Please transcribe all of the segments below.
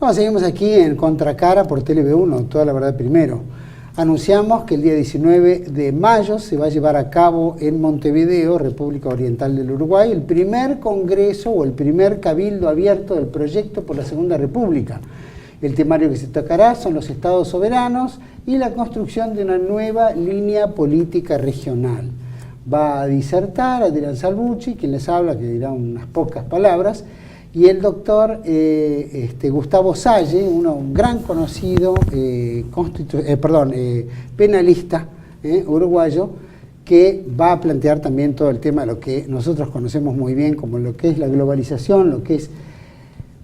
Bueno, seguimos aquí en Contracara por TLV1, Toda la Verdad Primero. Anunciamos que el día 19 de mayo se va a llevar a cabo en Montevideo, República Oriental del Uruguay, el primer congreso o el primer cabildo abierto del proyecto por la Segunda República. El temario que se tocará son los estados soberanos y la construcción de una nueva línea política regional. Va a disertar Adrián Salvucci, quien les habla, que dirá unas pocas palabras, y el doctor Gustavo Salle, un gran conocido penalista uruguayo, que va a plantear también todo el tema de lo que nosotros conocemos muy bien como lo que es la globalización, lo que es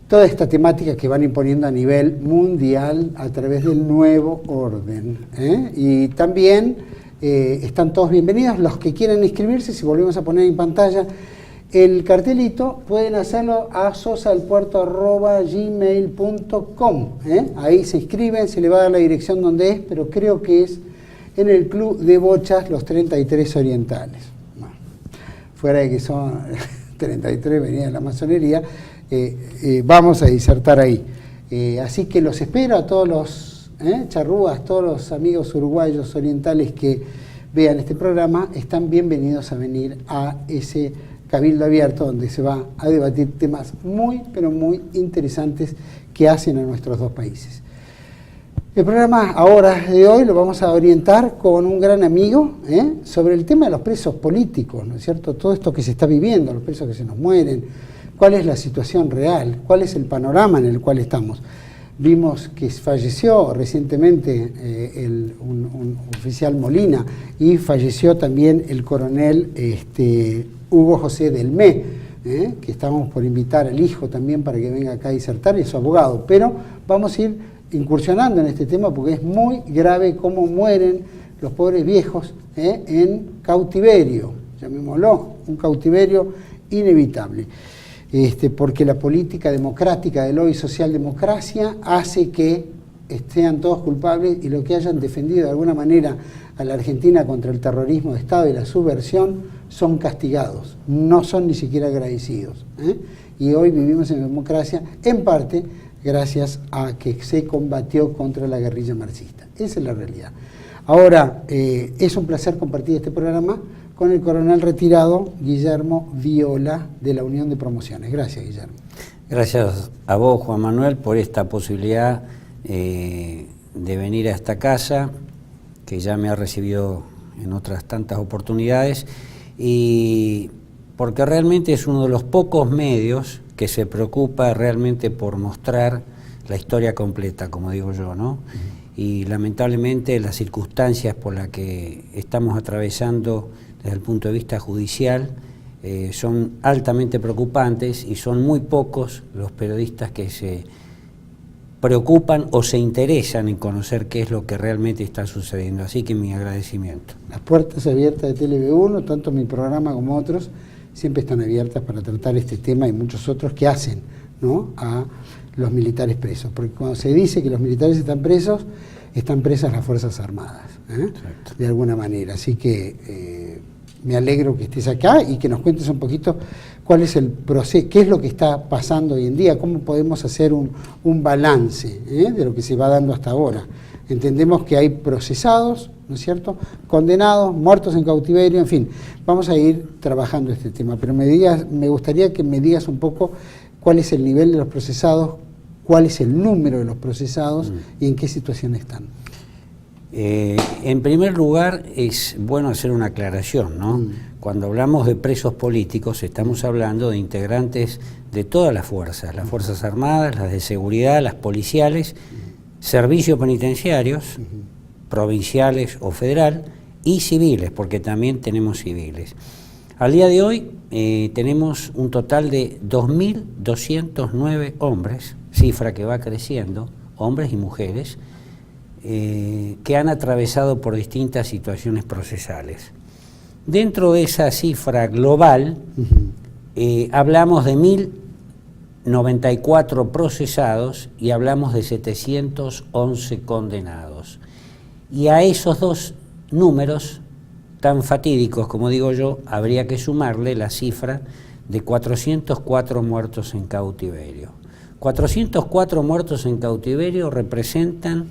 toda esta temática que van imponiendo a nivel mundial a través del nuevo orden. Y también están todos bienvenidos. Los que quieran inscribirse, si volvemos a poner en pantalla el cartelito, pueden hacerlo a sosadelpuerto@gmail.com. Ahí se inscriben, se le va a dar la dirección donde es, pero creo que es en el Club de Bochas Los 33 Orientales. Bueno, fuera de que son 33 venidas de la masonería, vamos a disertar ahí. Así que los espero a todos los charrúas, todos los amigos uruguayos orientales que vean este programa, están bienvenidos a venir a ese cabildo abierto donde se va a debatir temas muy, pero muy interesantes que hacen a nuestros dos países. El programa ahora de hoy lo vamos a orientar con un gran amigo sobre el tema de los presos políticos, ¿no es cierto? Todo esto que se está viviendo, los presos que se nos mueren, cuál es la situación real, cuál es el panorama en el cual estamos. Vimos que falleció recientemente un oficial Molina y falleció también el coronel Hugo José Delmé, que estamos por invitar al hijo también para que venga acá a disertar, y su abogado. Pero vamos a ir incursionando en este tema porque es muy grave cómo mueren los pobres viejos en cautiverio, llamémoslo, un cautiverio inevitable. Porque la política democrática del hoy, socialdemocracia, hace que sean todos culpables y los que hayan defendido de alguna manera a la Argentina contra el terrorismo de Estado y la subversión son castigados, no son ni siquiera agradecidos. Y hoy vivimos en democracia, en parte gracias a que se combatió contra la guerrilla marxista. Esa es la realidad. Ahora, es un placer compartir este programa con el coronel retirado Guillermo Viola de la Unión de Promociones. Gracias, Guillermo. Gracias a vos, Juan Manuel, por esta posibilidad de venir a esta casa, que ya me ha recibido en otras tantas oportunidades, y porque realmente es uno de los pocos medios que se preocupa realmente por mostrar la historia completa, como digo yo, ¿no? Y lamentablemente las circunstancias por las que estamos atravesando desde el punto de vista judicial son altamente preocupantes, y son muy pocos los periodistas que se preocupan o se interesan en conocer qué es lo que realmente está sucediendo. Así que mi agradecimiento. Las puertas abiertas de TLV1, tanto mi programa como otros, siempre están abiertas para tratar este tema y muchos otros que hacen, ¿no?, a los militares presos. Porque cuando se dice que los militares están presas las Fuerzas Armadas, de alguna manera. Así que me alegro que estés acá y que nos cuentes un poquito cuál es el proceso, qué es lo que está pasando hoy en día, cómo podemos hacer un balance de lo que se va dando hasta ahora. Entendemos que hay procesados, ¿no es cierto?, condenados, muertos en cautiverio, en fin, vamos a ir trabajando este tema, pero me gustaría que me digas un poco cuál es el nivel de los procesados, cuál es el número de los procesados y en qué situación están. En primer lugar, es bueno hacer una aclaración, ¿no? Cuando hablamos de presos políticos, estamos hablando de integrantes de todas las Fuerzas Armadas, las de seguridad, las policiales, servicios penitenciarios, provinciales o federal, y civiles, porque también tenemos civiles. Al día de hoy tenemos un total de 2.209 hombres, cifra que va creciendo, hombres y mujeres, que han atravesado por distintas situaciones procesales. Dentro de esa cifra global, hablamos de 1.094 procesados y hablamos de 711 condenados. Y a esos dos números tan fatídicos, como digo yo, habría que sumarle la cifra de 404 muertos en cautiverio. 404 muertos en cautiverio representan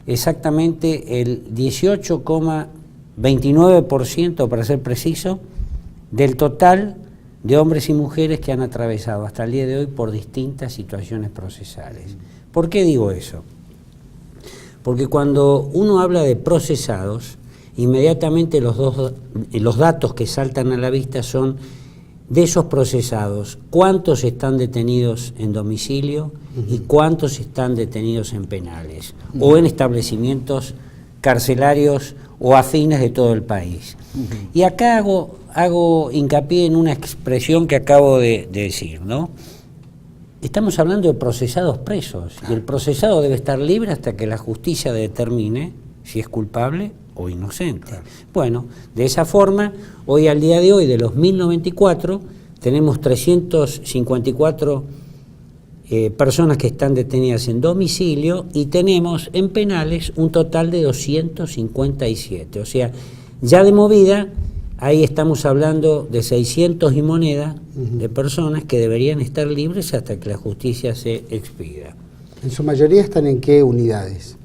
exactamente el 18,29%, para ser preciso, del total de hombres y mujeres que han atravesado hasta el día de hoy por distintas situaciones procesales. ¿Por qué digo eso? Porque cuando uno habla de procesados, inmediatamente los datos que saltan a la vista son de esos procesados, cuántos están detenidos en domicilio y cuántos están detenidos en penales o en establecimientos carcelarios o afines de todo el país. Y acá hago hincapié en una expresión que acabo de decir, ¿no? Estamos hablando de procesados presos, y el procesado debe estar libre hasta que la justicia determine si es culpable o inocente. Bueno, de esa forma, hoy al día de hoy, de los 1094, tenemos 354 personas que están detenidas en domicilio y tenemos en penales un total de 257. O sea, ya de movida, ahí estamos hablando de 600 y moneda de personas que deberían estar libres hasta que la justicia se expida. ¿En su mayoría están en qué unidades?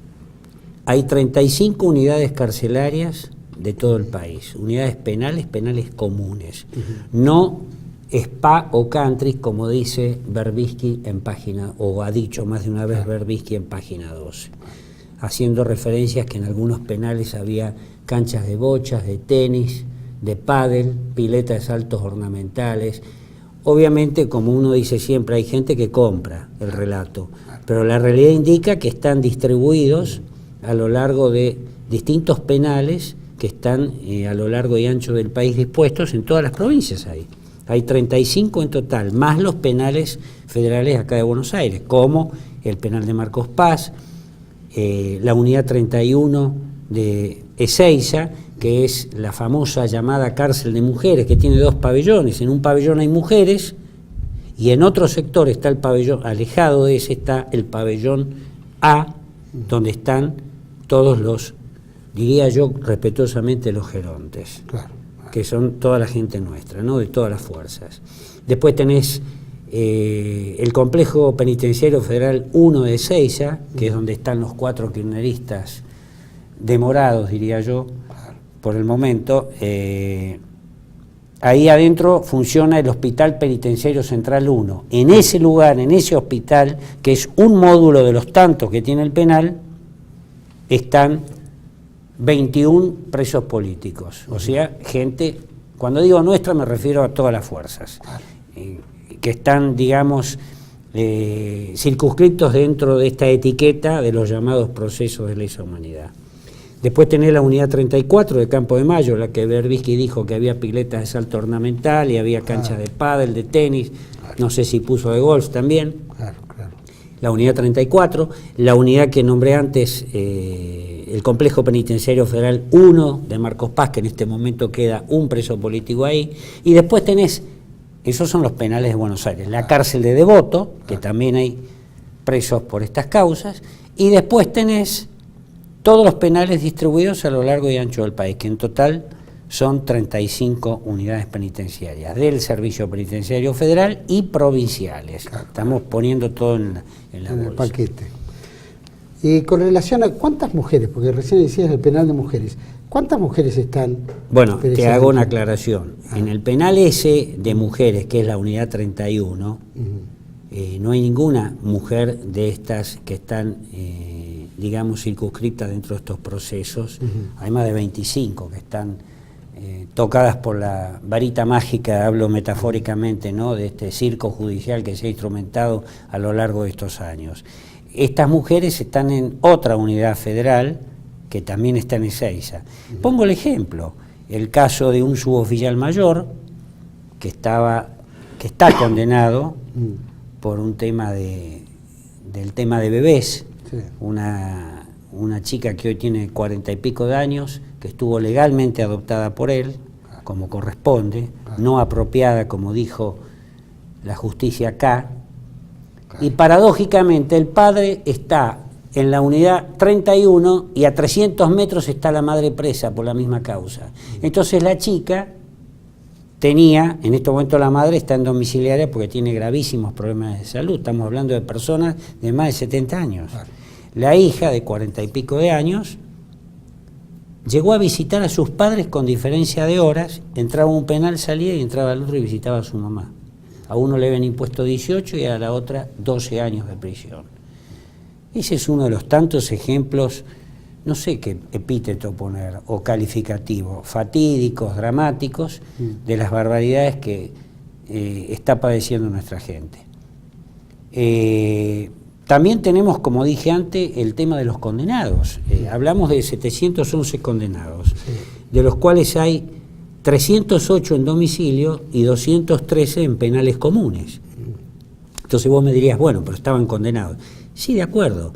Hay 35 unidades carcelarias de todo el país, unidades penales comunes, no spa o country, como dice Berbisky en página, o ha dicho más de una vez Berbisky en página 12, haciendo referencias que en algunos penales había canchas de bochas, de tenis, de pádel, pileta de saltos ornamentales. Obviamente, como uno dice siempre, hay gente que compra el relato, pero la realidad indica que están distribuidos a lo largo de distintos penales que están a lo largo y ancho del país dispuestos en todas las provincias. Hay 35 en total, más los penales federales acá de Buenos Aires, como el penal de Marcos Paz, la unidad 31 de Ezeiza, que es la famosa llamada cárcel de mujeres, que tiene 2 pabellones. En un pabellón hay mujeres y en otro sector está el pabellón, alejado de ese está el pabellón A, donde están todos los, diría yo respetuosamente, los gerontes, que son toda la gente nuestra, ¿no? De todas las fuerzas. Después tenés el complejo penitenciario federal 1 de Ezeiza, que es donde están los 4 kirchneristas demorados, diría yo, por el momento. Ahí adentro funciona el Hospital Penitenciario Central 1. En ese lugar, en ese hospital, que es un módulo de los tantos que tiene el penal, están 21 presos políticos. O sea, gente, cuando digo nuestra me refiero a todas las fuerzas, que están, digamos, circunscriptos dentro de esta etiqueta de los llamados procesos de lesa humanidad. Después tenés la unidad 34 de Campo de Mayo, la que Berbisky dijo que había piletas de salto ornamental y había canchas de pádel, de tenis, no sé si puso de golf también. La unidad 34, la unidad que nombré antes, el complejo penitenciario federal 1 de Marcos Paz, que en este momento queda un preso político ahí, y después tenés, esos son los penales de Buenos Aires, la cárcel de Devoto, que también hay presos por estas causas, y después tenés todos los penales distribuidos a lo largo y ancho del país, que en total son 35 unidades penitenciarias del Servicio Penitenciario Federal y provinciales. Estamos poniendo todo en la bolsa. El paquete. Y con relación a cuántas mujeres, porque recién decías el penal de mujeres, ¿cuántas mujeres están? Bueno, te hago una aclaración. En el penal ese de mujeres, que es la unidad 31, no hay ninguna mujer de estas que están, digamos, circunscriptas dentro de estos procesos. Hay más de 25 que están tocadas por la varita mágica, hablo metafóricamente, ¿no?, de este circo judicial que se ha instrumentado a lo largo de estos años. Estas mujeres están en otra unidad federal que también está en Ezeiza. Pongo el ejemplo, el caso de un suboficial mayor que está condenado por un tema del tema de bebés, una chica que hoy tiene 40 y pico de años, que estuvo legalmente adoptada por él, como corresponde, no apropiada, como dijo la justicia acá, y paradójicamente el padre está en la unidad 31 y a 300 metros está la madre presa por la misma causa. Entonces la chica tenía, en este momento la madre está en domiciliaria porque tiene gravísimos problemas de salud. Estamos hablando de personas de más de 70 años. Claro. La hija, de 40 y pico de años, llegó a visitar a sus padres con diferencia de horas, entraba a un penal, salía y entraba al otro y visitaba a su mamá. A uno le habían impuesto 18 y a la otra 12 años de prisión. Ese es uno de los tantos ejemplos, no sé qué epíteto poner, o calificativo, fatídicos, dramáticos, de las barbaridades que está padeciendo nuestra gente. También tenemos, como dije antes, el tema de los condenados. Hablamos de 711 condenados, de los cuales hay 308 en domicilio y 213 en penales comunes. Entonces vos me dirías, bueno, pero estaban condenados. Sí, de acuerdo,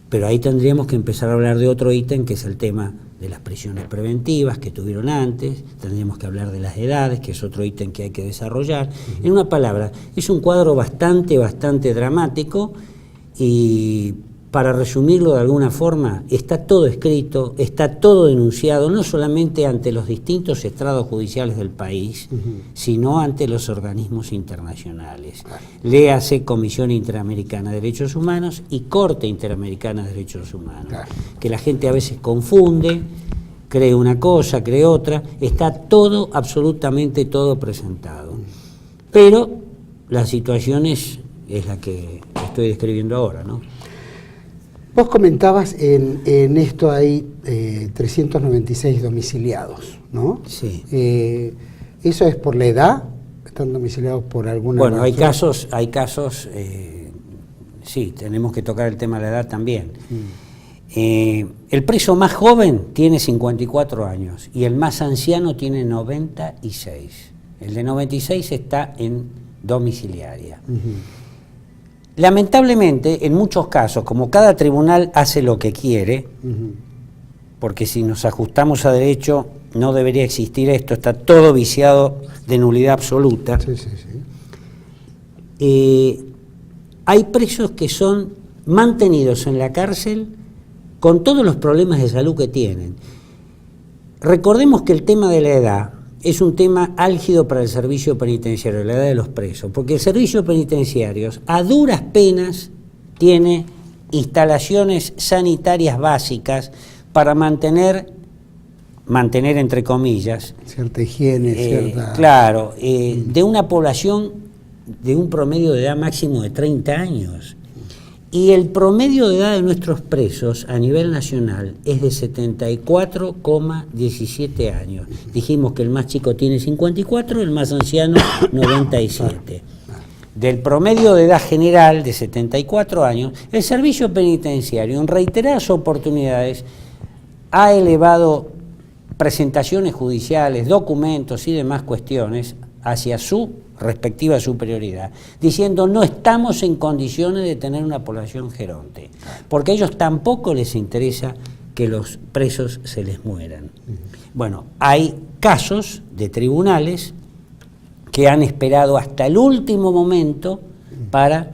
pero ahí tendríamos que empezar a hablar de otro ítem, que es el tema de las prisiones preventivas que tuvieron antes, tendríamos que hablar de las edades, que es otro ítem que hay que desarrollar. En una palabra, es un cuadro bastante dramático. Y para resumirlo de alguna forma, está todo escrito, está todo denunciado, no solamente ante los distintos estrados judiciales del país, sino ante los organismos internacionales. Léase Comisión Interamericana de Derechos Humanos y Corte Interamericana de Derechos Humanos, que la gente a veces confunde, cree una cosa, cree otra, está todo, absolutamente todo presentado. Pero la situación es la que estoy describiendo ahora, ¿no? Vos comentabas en esto hay 396 domiciliados, ¿no? Sí. ¿Eso es por la edad? ¿Están domiciliados por alguna Bueno, razón? hay casos, sí, tenemos que tocar el tema de la edad también. El preso más joven tiene 54 años y el más anciano tiene 96. El de 96 está en domiciliaria. Lamentablemente, en muchos casos, como cada tribunal hace lo que quiere, porque si nos ajustamos a derecho no debería existir esto, está todo viciado de nulidad absoluta. Hay presos que son mantenidos en la cárcel con todos los problemas de salud que tienen. Recordemos que el tema de la edad es un tema álgido para el servicio penitenciario, la edad de los presos, porque el servicio penitenciario a duras penas tiene instalaciones sanitarias básicas para mantener entre comillas, cierta higiene, cierta... Claro, de una población de un promedio de edad máximo de 30 años. Y el promedio de edad de nuestros presos a nivel nacional es de 74,17 años. Dijimos que el más chico tiene 54, el más anciano 97. Del promedio de edad general de 74 años, el servicio penitenciario en reiteradas oportunidades ha elevado presentaciones judiciales, documentos y demás cuestiones hacia su respectiva superioridad, diciendo no estamos en condiciones de tener una población geronte, porque a ellos tampoco les interesa que los presos se les mueran. Bueno, hay casos de tribunales que han esperado hasta el último momento para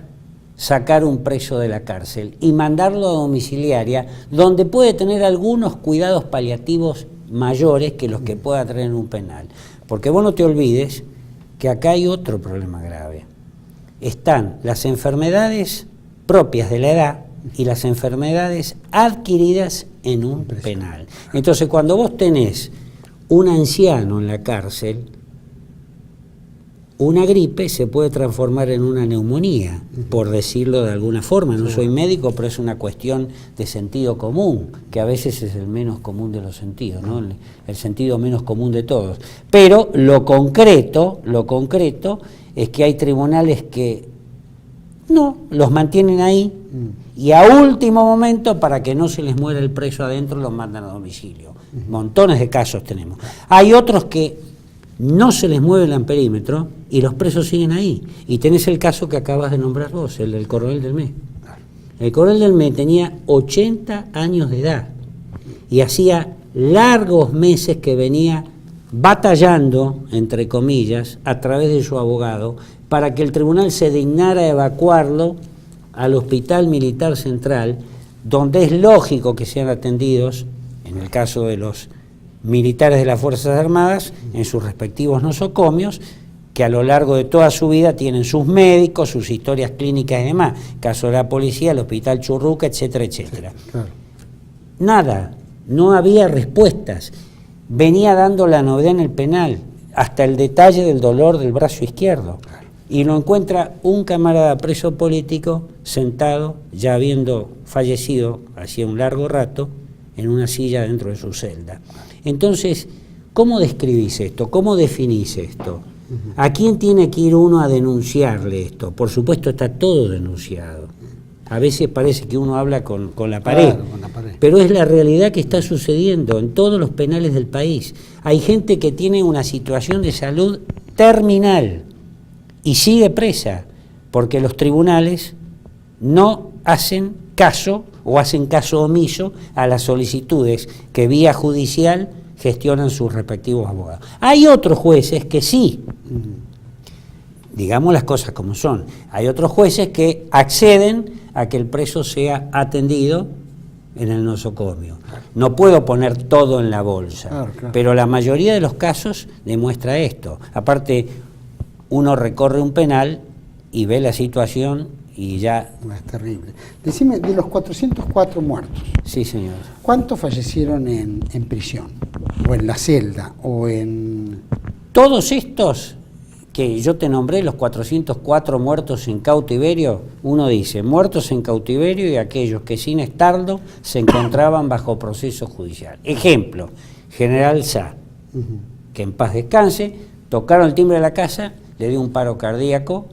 sacar un preso de la cárcel y mandarlo a domiciliaria, donde puede tener algunos cuidados paliativos mayores que los que pueda tener en un penal. Porque vos no te olvides que acá hay otro problema grave. Están las enfermedades propias de la edad y las enfermedades adquiridas en un penal. Entonces, cuando vos tenés un anciano en la cárcel, una gripe se puede transformar en una neumonía, por decirlo de alguna forma. No soy médico, pero es una cuestión de sentido común, que a veces es el menos común de los sentidos, ¿no? El sentido menos común de todos. Pero lo concreto es que hay tribunales que no, los mantienen ahí y a último momento, para que no se les muera el preso adentro, los mandan a domicilio. Montones de casos tenemos. Hay otros que no se les mueve el amperímetro y los presos siguen ahí. Y tenés el caso que acabas de nombrar vos, el del Coronel Delmé. El Coronel Delmé tenía 80 años de edad y hacía largos meses que venía batallando, entre comillas, a través de su abogado, para que el tribunal se dignara evacuarlo al Hospital Militar Central, donde es lógico que sean atendidos, en el caso de los militares de las Fuerzas Armadas en sus respectivos nosocomios, que a lo largo de toda su vida tienen sus médicos, sus historias clínicas y demás. Caso de la policía, el Hospital Churruca, etcétera, etcétera. Sí, claro. Nada, no había respuestas. Venía dando la novedad en el penal, hasta el detalle del dolor del brazo izquierdo. Y lo encuentra un camarada preso político sentado, ya habiendo fallecido hacía un largo rato, en una silla dentro de su celda. Entonces, ¿cómo describís esto? ¿Cómo definís esto? ¿A quién tiene que ir uno a denunciarle esto? Por supuesto está todo denunciado. A veces parece que uno habla con la pared, Claro, con la pared, pero es la realidad que está sucediendo en todos los penales del país. Hay gente que tiene una situación de salud terminal y sigue presa, porque los tribunales no hacen caso o hacen caso omiso a las solicitudes que vía judicial gestionan sus respectivos abogados. Hay otros jueces que sí, digamos las cosas como son, hay otros jueces que acceden a que el preso sea atendido en el nosocomio. No puedo poner todo en la bolsa, claro. Pero la mayoría de los casos demuestra esto. Aparte, uno recorre un penal y ve la situación y ya... Es terrible. Decime, de los 404 muertos, Sí, señor. ¿cuántos fallecieron en prisión? ¿O en la celda? ¿O en...? Todos estos que yo te nombré, los 404 muertos en cautiverio, uno dice, muertos en cautiverio y aquellos que sin estarlo se encontraban bajo proceso judicial. Ejemplo, General Sá, que en paz descanse, tocaron el timbre de la casa, le dio un paro cardíaco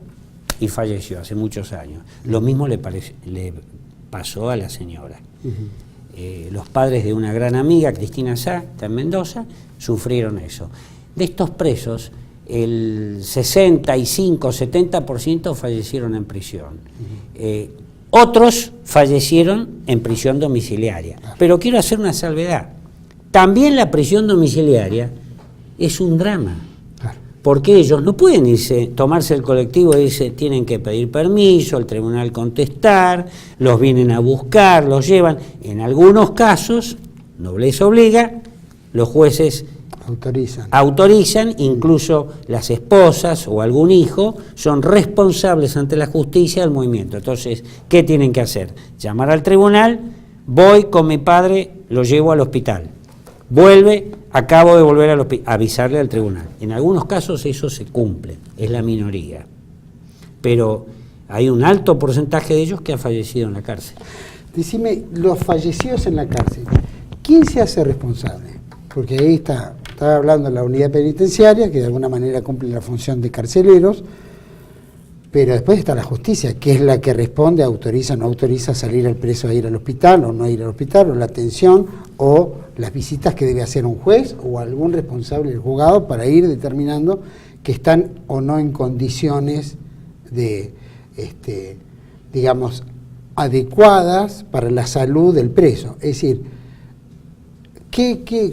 y falleció hace muchos años. Lo mismo le pasó a la señora. Los padres de una gran amiga, Cristina Sá, está en Mendoza, sufrieron eso. De estos presos, el 65-70% fallecieron en prisión. Otros fallecieron en prisión domiciliaria. Pero quiero hacer una salvedad. También la prisión domiciliaria es un drama. Porque ellos no pueden irse, tomarse el colectivo e irse, tienen que pedir permiso, el tribunal contestar, los vienen a buscar, los llevan. En algunos casos, no les obliga, los jueces autorizan, incluso las esposas o algún hijo son responsables ante la justicia del movimiento. Entonces, ¿qué tienen que hacer? Llamar al tribunal, voy con mi padre, lo llevo al hospital. Vuelve, acabo de volver al hospital, avisarle al tribunal. En algunos casos eso se cumple, es la minoría. Pero hay un alto porcentaje de ellos que ha fallecido en la cárcel. Decime, los fallecidos en la cárcel, ¿quién se hace responsable? Porque ahí estaba hablando de la unidad penitenciaria, que de alguna manera cumple la función de carceleros, pero después está la justicia, que es la que responde, autoriza o no autoriza salir al preso a ir al hospital o no ir al hospital, o la atención, o las visitas que debe hacer un juez o algún responsable del juzgado para ir determinando que están o no en condiciones de, digamos, adecuadas para la salud del preso. Es decir,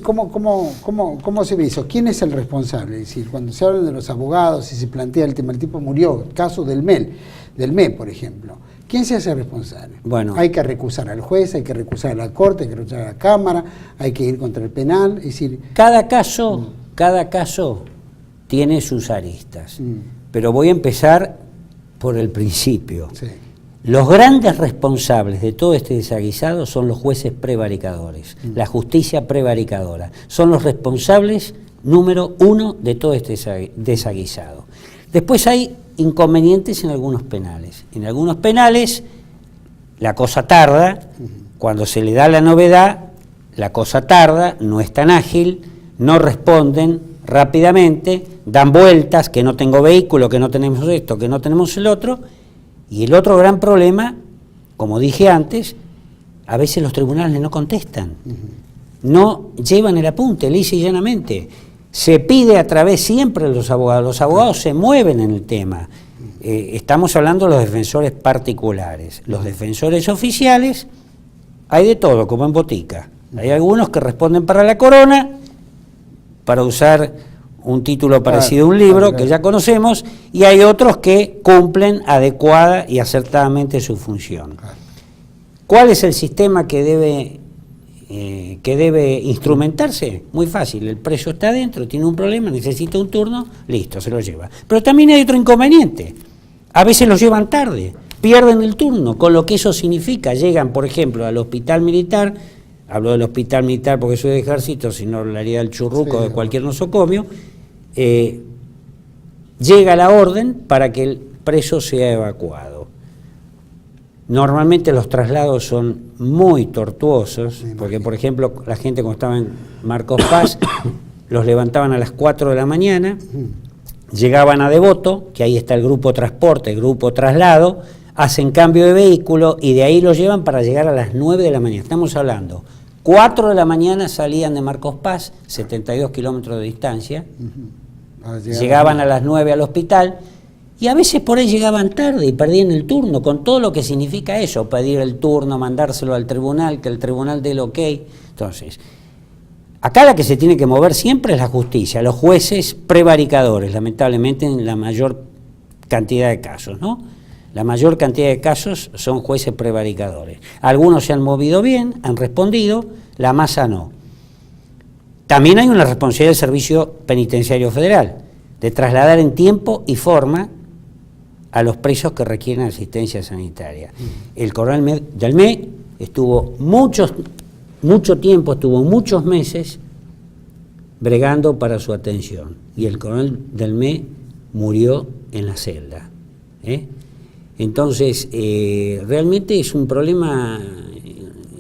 ¿cómo se ve eso? ¿Quién es el responsable? Es decir, cuando se habla de los abogados y se plantea el tema, el tipo murió, el caso del ME, por ejemplo, ¿quién se hace responsable? Bueno, hay que recusar al juez, hay que recusar a la corte, hay que recusar a la cámara, hay que ir contra el penal, es decir... Cada caso tiene sus aristas, pero voy a empezar por el principio. Sí. Los grandes responsables de todo este desaguisado son los jueces prevaricadores, la justicia prevaricadora. Son los responsables número uno de todo este desaguisado. Después hay inconvenientes en algunos penales. En algunos penales la cosa tarda, cuando se le da la novedad, la cosa tarda, no es tan ágil, no responden rápidamente, dan vueltas, que no tengo vehículo, que no tenemos esto, que no tenemos el otro. Y el otro gran problema, como dije antes, a veces los tribunales no contestan, no llevan el apunte, lisa y llanamente. Se pide a través siempre de los abogados se mueven en el tema. Estamos hablando de los defensores particulares. Los defensores oficiales, hay de todo, como en botica. Hay algunos que responden para la corona, para usar un título parecido a un libro que ya conocemos, y hay otros que cumplen adecuada y acertadamente su función. ¿Cuál es el sistema que debe que debe instrumentarse, muy fácil, el preso está adentro, tiene un problema, necesita un turno, listo, se lo lleva. Pero también hay otro inconveniente, a veces lo llevan tarde, pierden el turno, con lo que eso significa, llegan por ejemplo al hospital militar, hablo del hospital militar porque soy de ejército, si no hablaría del Churruco o de cualquier nosocomio, llega la orden para que el preso sea evacuado. Normalmente los traslados son muy tortuosos, porque por ejemplo la gente cuando estaba en Marcos Paz, los levantaban a las 4 de la mañana, llegaban a Devoto, que ahí está el grupo transporte, el grupo traslado, hacen cambio de vehículo y de ahí los llevan para llegar a las 9 de la mañana. Estamos hablando, 4 de la mañana salían de Marcos Paz, 72 kilómetros de distancia, llegaban a las 9 al hospital, y a veces por ahí llegaban tarde y perdían el turno, con todo lo que significa eso, pedir el turno, mandárselo al tribunal, que el tribunal dé el ok. Entonces, acá la que se tiene que mover siempre es la justicia, los jueces prevaricadores, lamentablemente en la mayor cantidad de casos, ¿no? La mayor cantidad de casos son jueces prevaricadores. Algunos se han movido bien, han respondido, la masa no. También hay una responsabilidad del Servicio Penitenciario Federal, de trasladar en tiempo y forma a los presos que requieren asistencia sanitaria. El coronel Delmé estuvo mucho tiempo, estuvo muchos meses bregando para su atención, y el coronel Delmé murió en la celda. Entonces, realmente es un problema,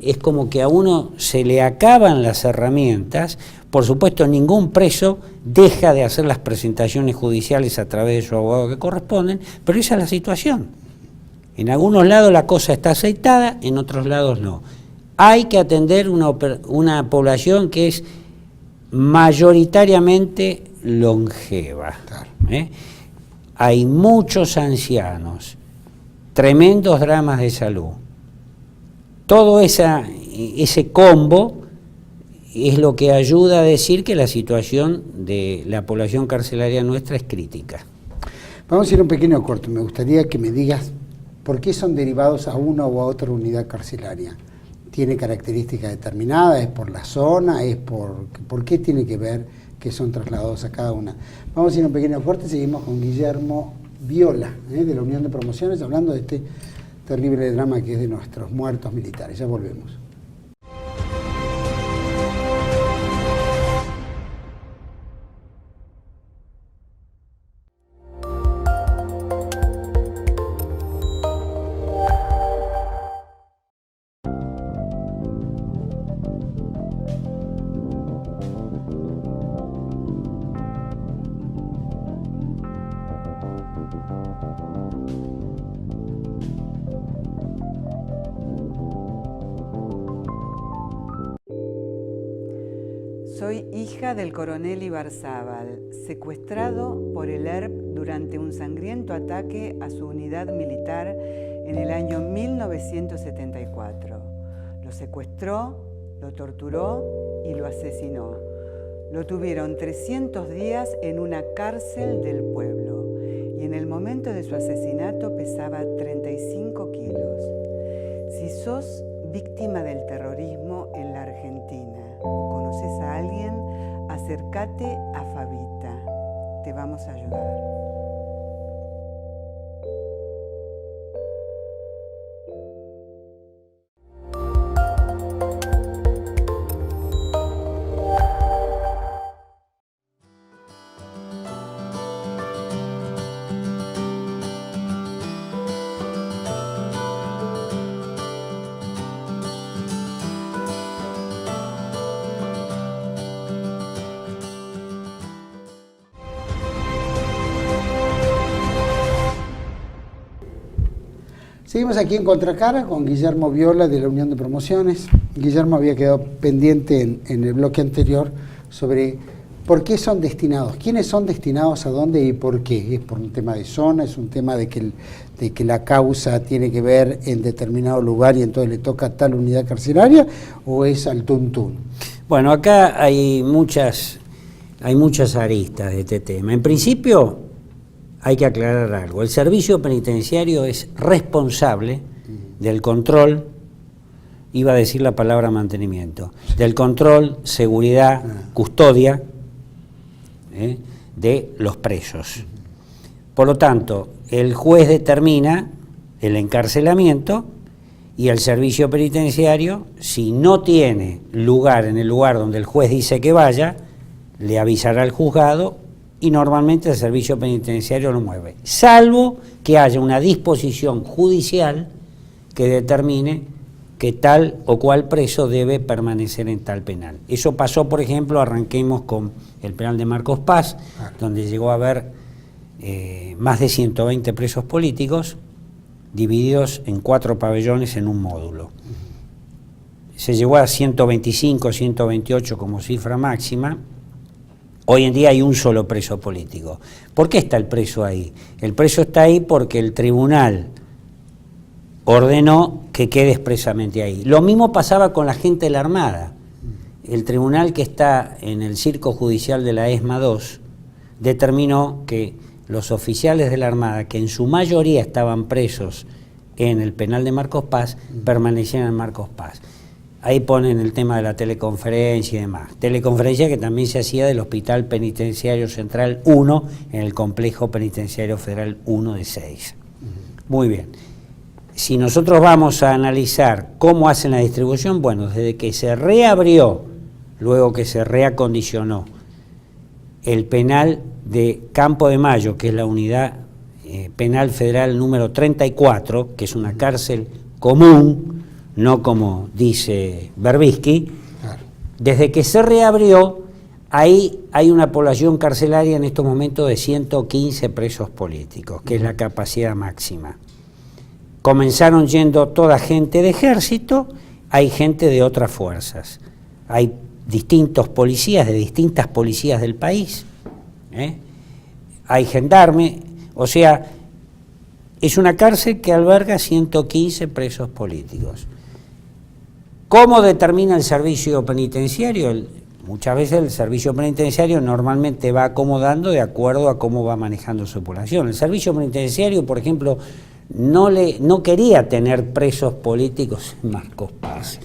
es como que a uno se le acaban las herramientas. Por supuesto, ningún preso deja de hacer las presentaciones judiciales a través de su abogado que corresponden, pero esa es la situación. En algunos lados la cosa está aceitada, en otros lados no. Hay que atender una población que es mayoritariamente longeva. Hay muchos ancianos, tremendos dramas de salud. Todo ese combo es lo que ayuda a decir que la situación de la población carcelaria nuestra es crítica. Vamos a ir a un pequeño corte. Me gustaría que me digas por qué son derivados a una u a otra unidad carcelaria. ¿Tiene características determinadas? ¿Es por la zona? ¿Es por qué tiene que ver que son trasladados a cada una? Vamos a ir a un pequeño corte y seguimos con Guillermo Viola, de la Unión de Promociones, hablando de este terrible drama que es de nuestros muertos militares. Ya volvemos. Soy hija del coronel Ibarzábal, secuestrado por el ERP durante un sangriento ataque a su unidad militar en el año 1974. Lo secuestró, lo torturó y lo asesinó. Lo tuvieron 300 días en una cárcel del pueblo y en el momento de su asesinato pesaba 35 kilos. Si sos víctima del terrorismo en la Argentina o conoces a alguien, acércate a Fabita. Te vamos a ayudar. Seguimos aquí en Contracara con Guillermo Viola de la Unión de Promociones. Guillermo había quedado pendiente en el bloque anterior sobre por qué son destinados, quiénes son destinados a dónde y por qué. ¿Es por un tema de zona? ¿Es un tema de que la causa tiene que ver en determinado lugar y entonces le toca a tal unidad carcelaria? ¿O es al tuntún? Bueno, acá hay muchas aristas de este tema. En principio, hay que aclarar algo. El servicio penitenciario es responsable del control iba a decir la palabra mantenimiento, del control, seguridad, custodia de los presos. Por lo tanto, el juez determina el encarcelamiento y el servicio penitenciario, si no tiene lugar en el lugar donde el juez dice que vaya, le avisará al juzgado y normalmente el servicio penitenciario lo mueve, salvo que haya una disposición judicial que determine que tal o cual preso debe permanecer en tal penal. Eso pasó, por ejemplo, arranquemos con el penal de Marcos Paz, donde llegó a haber más de 120 presos políticos divididos en 4 pabellones en un módulo. Se llegó a 125, 128 como cifra máxima. Hoy en día hay un solo preso político. ¿Por qué está el preso ahí? El preso está ahí porque el tribunal ordenó que quede expresamente ahí. Lo mismo pasaba con la gente de la Armada. El tribunal que está en el circo judicial de la ESMA 2 determinó que los oficiales de la Armada, que en su mayoría estaban presos en el penal de Marcos Paz, permanecían en Marcos Paz. Ahí ponen el tema de la teleconferencia y demás. Teleconferencia que también se hacía del Hospital Penitenciario Central 1 en el Complejo Penitenciario Federal 1 de 6. Muy bien. Si nosotros vamos a analizar cómo hacen la distribución, bueno, desde que se reabrió, luego que se reacondicionó el penal de Campo de Mayo, que es la unidad penal federal número 34, que es una cárcel común, no como dice Berbisky, desde que se reabrió, ahí hay una población carcelaria en estos momentos de 115 presos políticos, que es la capacidad máxima. Comenzaron yendo toda gente de ejército, hay gente de otras fuerzas, hay distintos policías de distintas policías del país, hay gendarme, o sea, es una cárcel que alberga 115 presos políticos. ¿Cómo determina el servicio penitenciario? Muchas veces el servicio penitenciario normalmente va acomodando de acuerdo a cómo va manejando su población. El servicio penitenciario, por ejemplo, no quería tener presos políticos en Marcos Paz,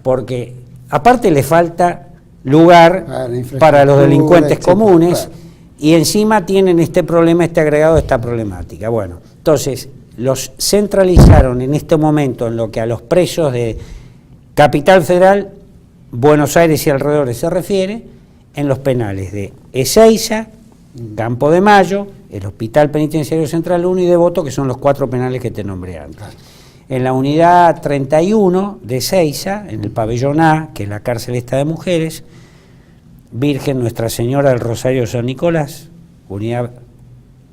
porque aparte le falta lugar para los delincuentes comunes, y encima tienen este problema, este agregado, esta problemática. Bueno, entonces los centralizaron en este momento en lo que a los presos de Capital Federal, Buenos Aires y alrededores se refiere, en los penales de Ezeiza, Campo de Mayo, el Hospital Penitenciario Central 1 y Devoto, que son los 4 penales que te nombré antes. En la unidad 31 de Ezeiza, en el pabellón A, que es la cárcel esta de mujeres, Virgen Nuestra Señora del Rosario San Nicolás, unidad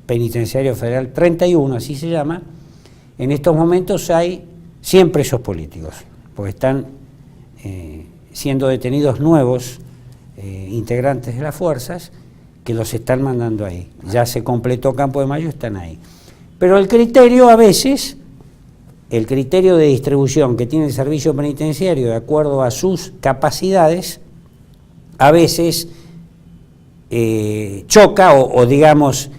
penitenciario federal 31, así se llama. En estos momentos hay 100 presos políticos, porque están siendo detenidos nuevos integrantes de las fuerzas que los están mandando ahí. Ya se completó Campo de Mayo, están ahí. Pero el criterio a veces, el criterio de distribución que tiene el servicio penitenciario de acuerdo a sus capacidades, a veces choca o digamos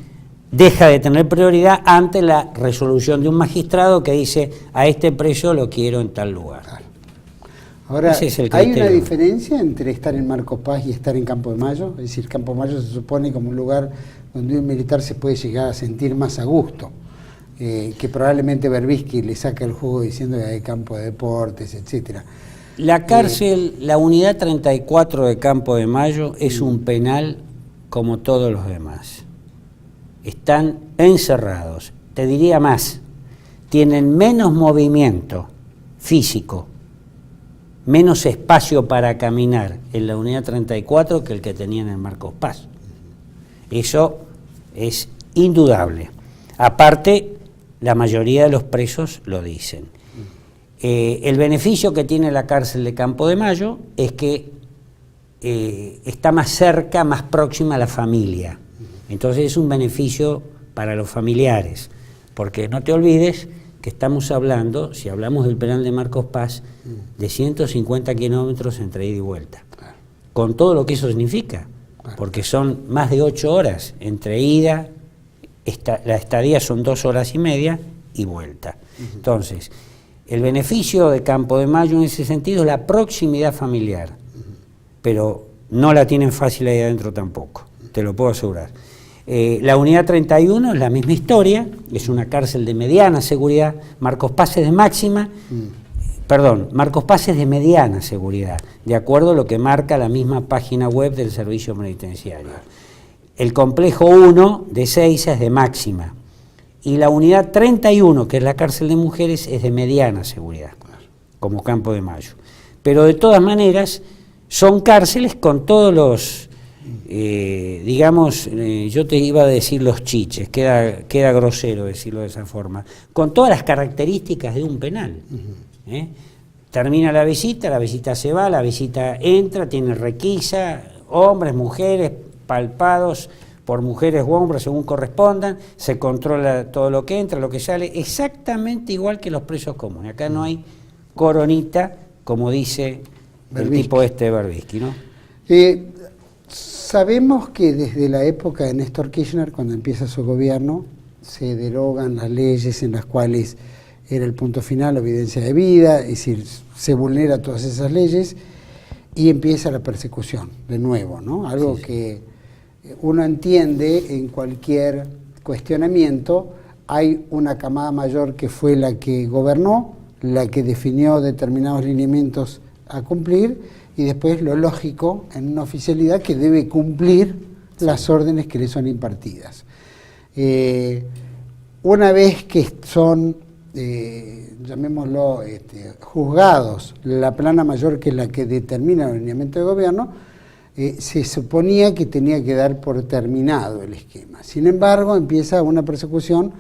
deja de tener prioridad ante la resolución de un magistrado que dice a este preso lo quiero en tal lugar. Ahora, ¿hay una diferencia entre estar en Marcos Paz y estar en Campo de Mayo? Es decir, Campo de Mayo se supone como un lugar donde un militar se puede llegar a sentir más a gusto, que probablemente Berbisky le saca el jugo diciendo que hay campo de deportes, etcétera. La cárcel, la unidad 34 de Campo de Mayo es un penal como todos los demás. Están encerrados, te diría más, tienen menos movimiento físico, menos espacio para caminar en la unidad 34 que el que tenían en Marcos Paz. Eso es indudable. Aparte, la mayoría de los presos lo dicen. El beneficio que tiene la cárcel de Campo de Mayo es que está más cerca, más próxima a la familia. Entonces es un beneficio para los familiares, porque no te olvides que estamos hablando, si hablamos del penal de Marcos Paz, de 150 kilómetros entre ida y vuelta, con todo lo que eso significa, porque son más de 8 horas entre ida, la estadía son 2 horas y media y vuelta. Entonces, El beneficio de Campo de Mayo en ese sentido es la proximidad familiar, pero no la tienen fácil ahí adentro tampoco, te lo puedo asegurar. La unidad 31 es la misma historia, es una cárcel de mediana seguridad, Marcos Paz es de máxima, Marcos Paz es de mediana seguridad, de acuerdo a lo que marca la misma página web del Servicio Penitenciario. El complejo 1 de Seiza es de máxima, y la unidad 31, que es la cárcel de mujeres, es de mediana seguridad, como Campo de Mayo. Pero de todas maneras, son cárceles con todos los, yo te iba a decir los chiches, queda grosero decirlo de esa forma, con todas las características de un penal. Termina la visita se va, la visita entra, tiene requisa, hombres, mujeres, palpados por mujeres u hombres según correspondan, se controla todo lo que entra, lo que sale, exactamente igual que los presos comunes. Acá no hay coronita, como dice el tipo de Berbisky, ¿no? Sabemos que desde la época de Néstor Kirchner, cuando empieza su gobierno, se derogan las leyes en las cuales era el punto final, la evidencia de vida, es decir, se vulnera todas esas leyes y empieza la persecución, de nuevo, ¿no? Algo que uno entiende en cualquier cuestionamiento. Hay una camada mayor que fue la que gobernó, la que definió determinados lineamientos a cumplir, y después lo lógico en una oficialidad que debe cumplir las órdenes que le son impartidas. Una vez que son, llamémoslo, juzgados, la plana mayor, que es la que determina el lineamiento de gobierno, se suponía que tenía que dar por terminado el esquema. Sin embargo, empieza una persecución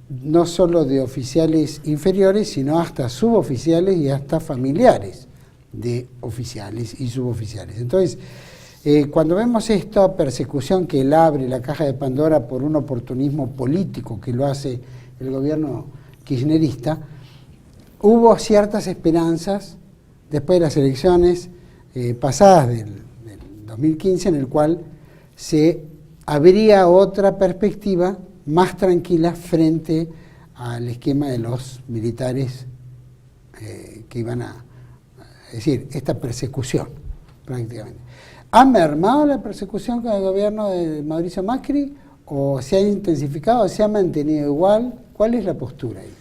no solo de oficiales inferiores, sino hasta suboficiales y hasta familiares de oficiales y suboficiales. Entonces, cuando vemos esta persecución que él abre la caja de Pandora por un oportunismo político que lo hace el gobierno kirchnerista, hubo ciertas esperanzas después de las elecciones pasadas del 2015, en el cual se abría otra perspectiva más tranquila frente al esquema de los militares que iban a... Es decir, esta persecución, prácticamente. ¿Ha mermado la persecución con el gobierno de Mauricio Macri o se ha intensificado, se ha mantenido igual? ¿Cuál es la postura ahí?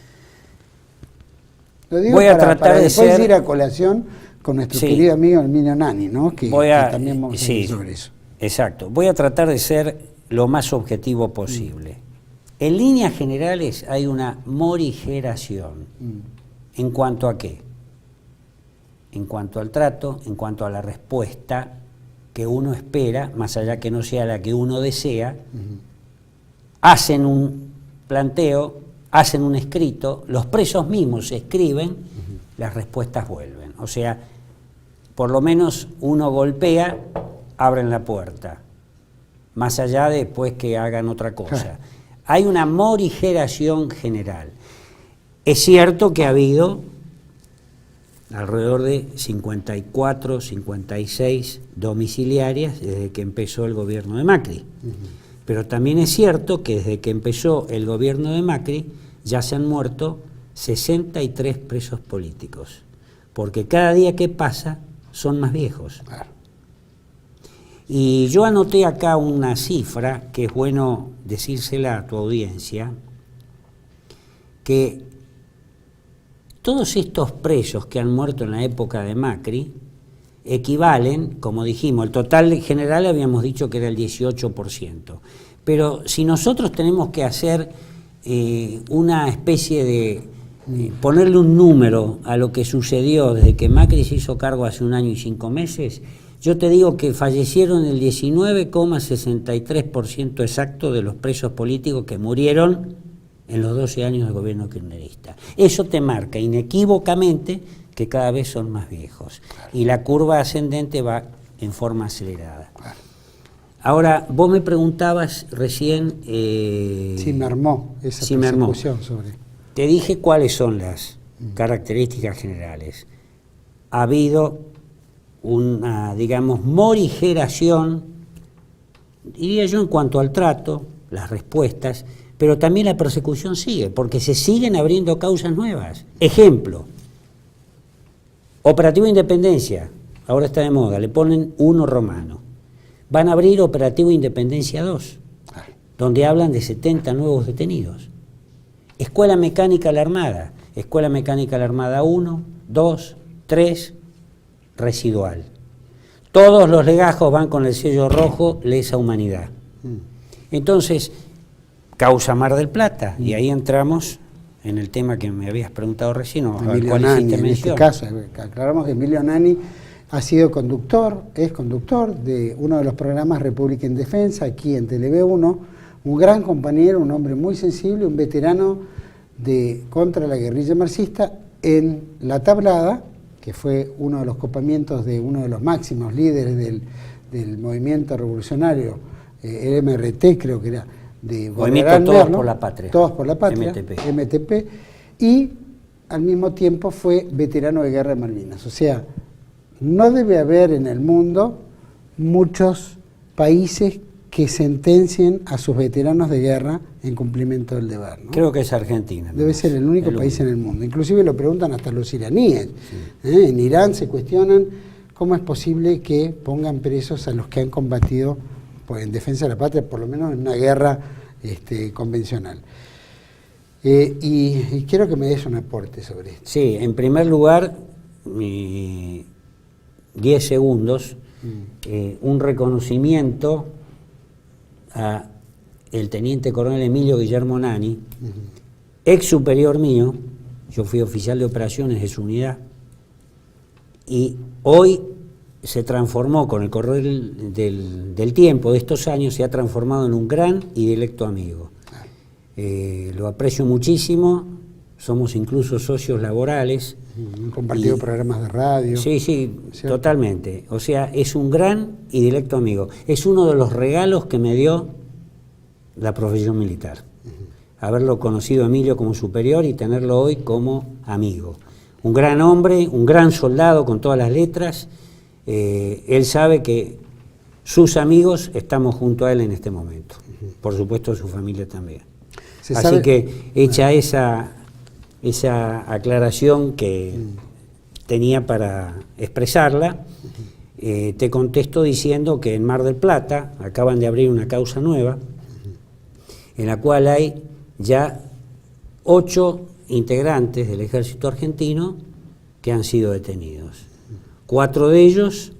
Lo digo para después ir a colación con nuestro querido amigo Herminio Nani, ¿no? Que también vamos a hablar sobre eso. Exacto. Voy a tratar de ser lo más objetivo posible. En líneas generales hay una morigeración. ¿En cuanto a qué? En cuanto al trato, en cuanto a la respuesta que uno espera, más allá que no sea la que uno desea, hacen un planteo, hacen un escrito, los presos mismos escriben, las respuestas vuelven. O sea, por lo menos uno golpea, abren la puerta, más allá de después que hagan otra cosa. Hay una morigeración general. Es cierto que ha habido alrededor de 54, 56 domiciliarias desde que empezó el gobierno de Macri. Pero también es cierto que desde que empezó el gobierno de Macri ya se han muerto 63 presos políticos, porque cada día que pasa son más viejos. Y yo anoté acá una cifra que es bueno decírsela a tu audiencia, que todos estos presos que han muerto en la época de Macri equivalen, como dijimos, el total general habíamos dicho que era el 18%. Pero si nosotros tenemos que hacer una especie de ponerle un número a lo que sucedió desde que Macri se hizo cargo hace 1 año y 5 meses, yo te digo que fallecieron el 19,63% exacto de los presos políticos que murieron en los 12 años del gobierno kirchnerista. Eso te marca inequívocamente que cada vez son más viejos. Y la curva ascendente va en forma acelerada. Ahora, vos me preguntabas recién... si me armó esa persecución sobre... Te dije cuáles son las características generales. Ha habido una, digamos, morigeración, diría yo, en cuanto al trato, las respuestas, pero también la persecución sigue, porque se siguen abriendo causas nuevas. Ejemplo, Operativo Independencia, ahora está de moda, le ponen 1 romano. Van a abrir Operativo Independencia 2, donde hablan de 70 nuevos detenidos. Escuela Mecánica a la Armada, Escuela Mecánica a la Armada 1, 2, 3, residual. Todos los legajos van con el sello rojo, lesa humanidad. Entonces, causa Mar del Plata, y ahí entramos en el tema que me habías preguntado recién, o al cual hiciste mención. En este caso, aclaramos que Emilio Nani ha sido conductor, es conductor de uno de los programas República en Defensa, aquí en TV1, un gran compañero, un hombre muy sensible, un veterano contra la guerrilla marxista en La Tablada, que fue uno de los copamientos de uno de los máximos líderes del movimiento revolucionario, el MRT creo que era, de Movimiento Todos por la Patria. Todos por la Patria, MTP, y al mismo tiempo fue veterano de guerra de Malvinas. O sea, no debe haber en el mundo muchos países que sentencien a sus veteranos de guerra en cumplimiento del deber, ¿no? Creo que es Argentina. Debe ser el único país en el mundo. Inclusive lo preguntan hasta los iraníes. Sí. En Irán se cuestionan cómo es posible que pongan presos a los que han combatido en defensa de la patria, por lo menos en una guerra convencional. Y quiero que me des un aporte sobre esto. Sí, en primer lugar, 10 segundos, un reconocimiento a el teniente coronel Emilio Guillermo Nani, ex superior mío. Yo fui oficial de operaciones de su unidad, y hoy se transformó, con el correr del tiempo, de estos años, se ha transformado en un gran y directo amigo. Lo aprecio muchísimo, somos incluso socios laborales. Han compartido programas de radio. Sí, ¿cierto? Totalmente. O sea, es un gran y directo amigo. Es uno de los regalos que me dio la profesión militar. Haberlo conocido a Emilio como superior y tenerlo hoy como amigo. Un gran hombre, un gran soldado con todas las letras. Él sabe que sus amigos estamos junto a él en este momento. Por supuesto, su familia también. Así que, hecha esa aclaración que tenía para expresarla, te contesto diciendo que en Mar del Plata acaban de abrir una causa nueva, en la cual hay ya 8 integrantes del ejército argentino que han sido detenidos. 4 de ellos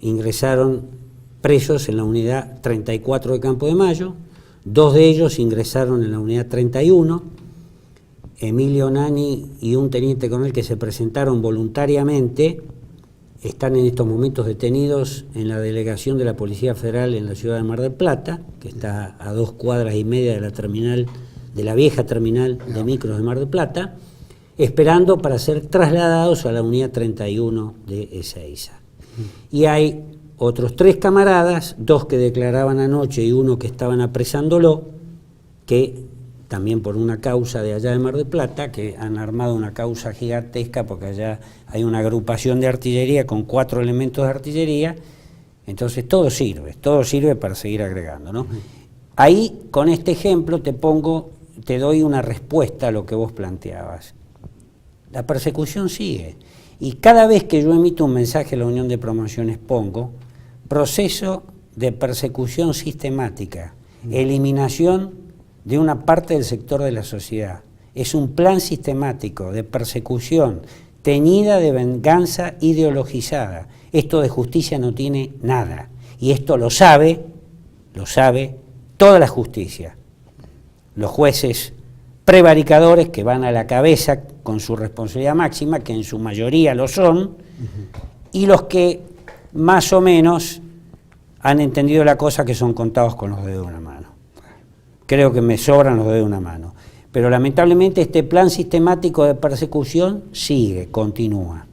ingresaron presos en la unidad 34 de Campo de Mayo, 2 de ellos ingresaron en la unidad 31, Emilio Nani y un teniente coronel que se presentaron voluntariamente están en estos momentos detenidos en la delegación de la Policía Federal en la ciudad de Mar del Plata, que está a 2 cuadras y media de la terminal, de la vieja terminal de micros de Mar del Plata, esperando para ser trasladados a la unidad 31 de Ezeiza. Y hay otros 3 camaradas, 2 que declaraban anoche y 1 que estaban apresándolo, que también por una causa de allá de Mar del Plata, que han armado una causa gigantesca, porque allá hay una agrupación de artillería con 4 elementos de artillería. Entonces todo sirve para seguir agregando, ¿no? Ahí, con este ejemplo, te doy una respuesta a lo que vos planteabas. La persecución sigue, y cada vez que yo emito un mensaje a la Unión de Promociones pongo proceso de persecución sistemática, eliminación de una parte del sector de la sociedad. Es un plan sistemático de persecución teñida de venganza ideologizada. Esto de justicia no tiene nada, y esto lo sabe toda la justicia. Los jueces prevaricadores que van a la cabeza con su responsabilidad máxima, que en su mayoría lo son, y los que más o menos han entendido la cosa, que son contados con los dedos de una mano. Creo que me sobran los dedos de una mano. Pero lamentablemente este plan sistemático de persecución sigue, continúa.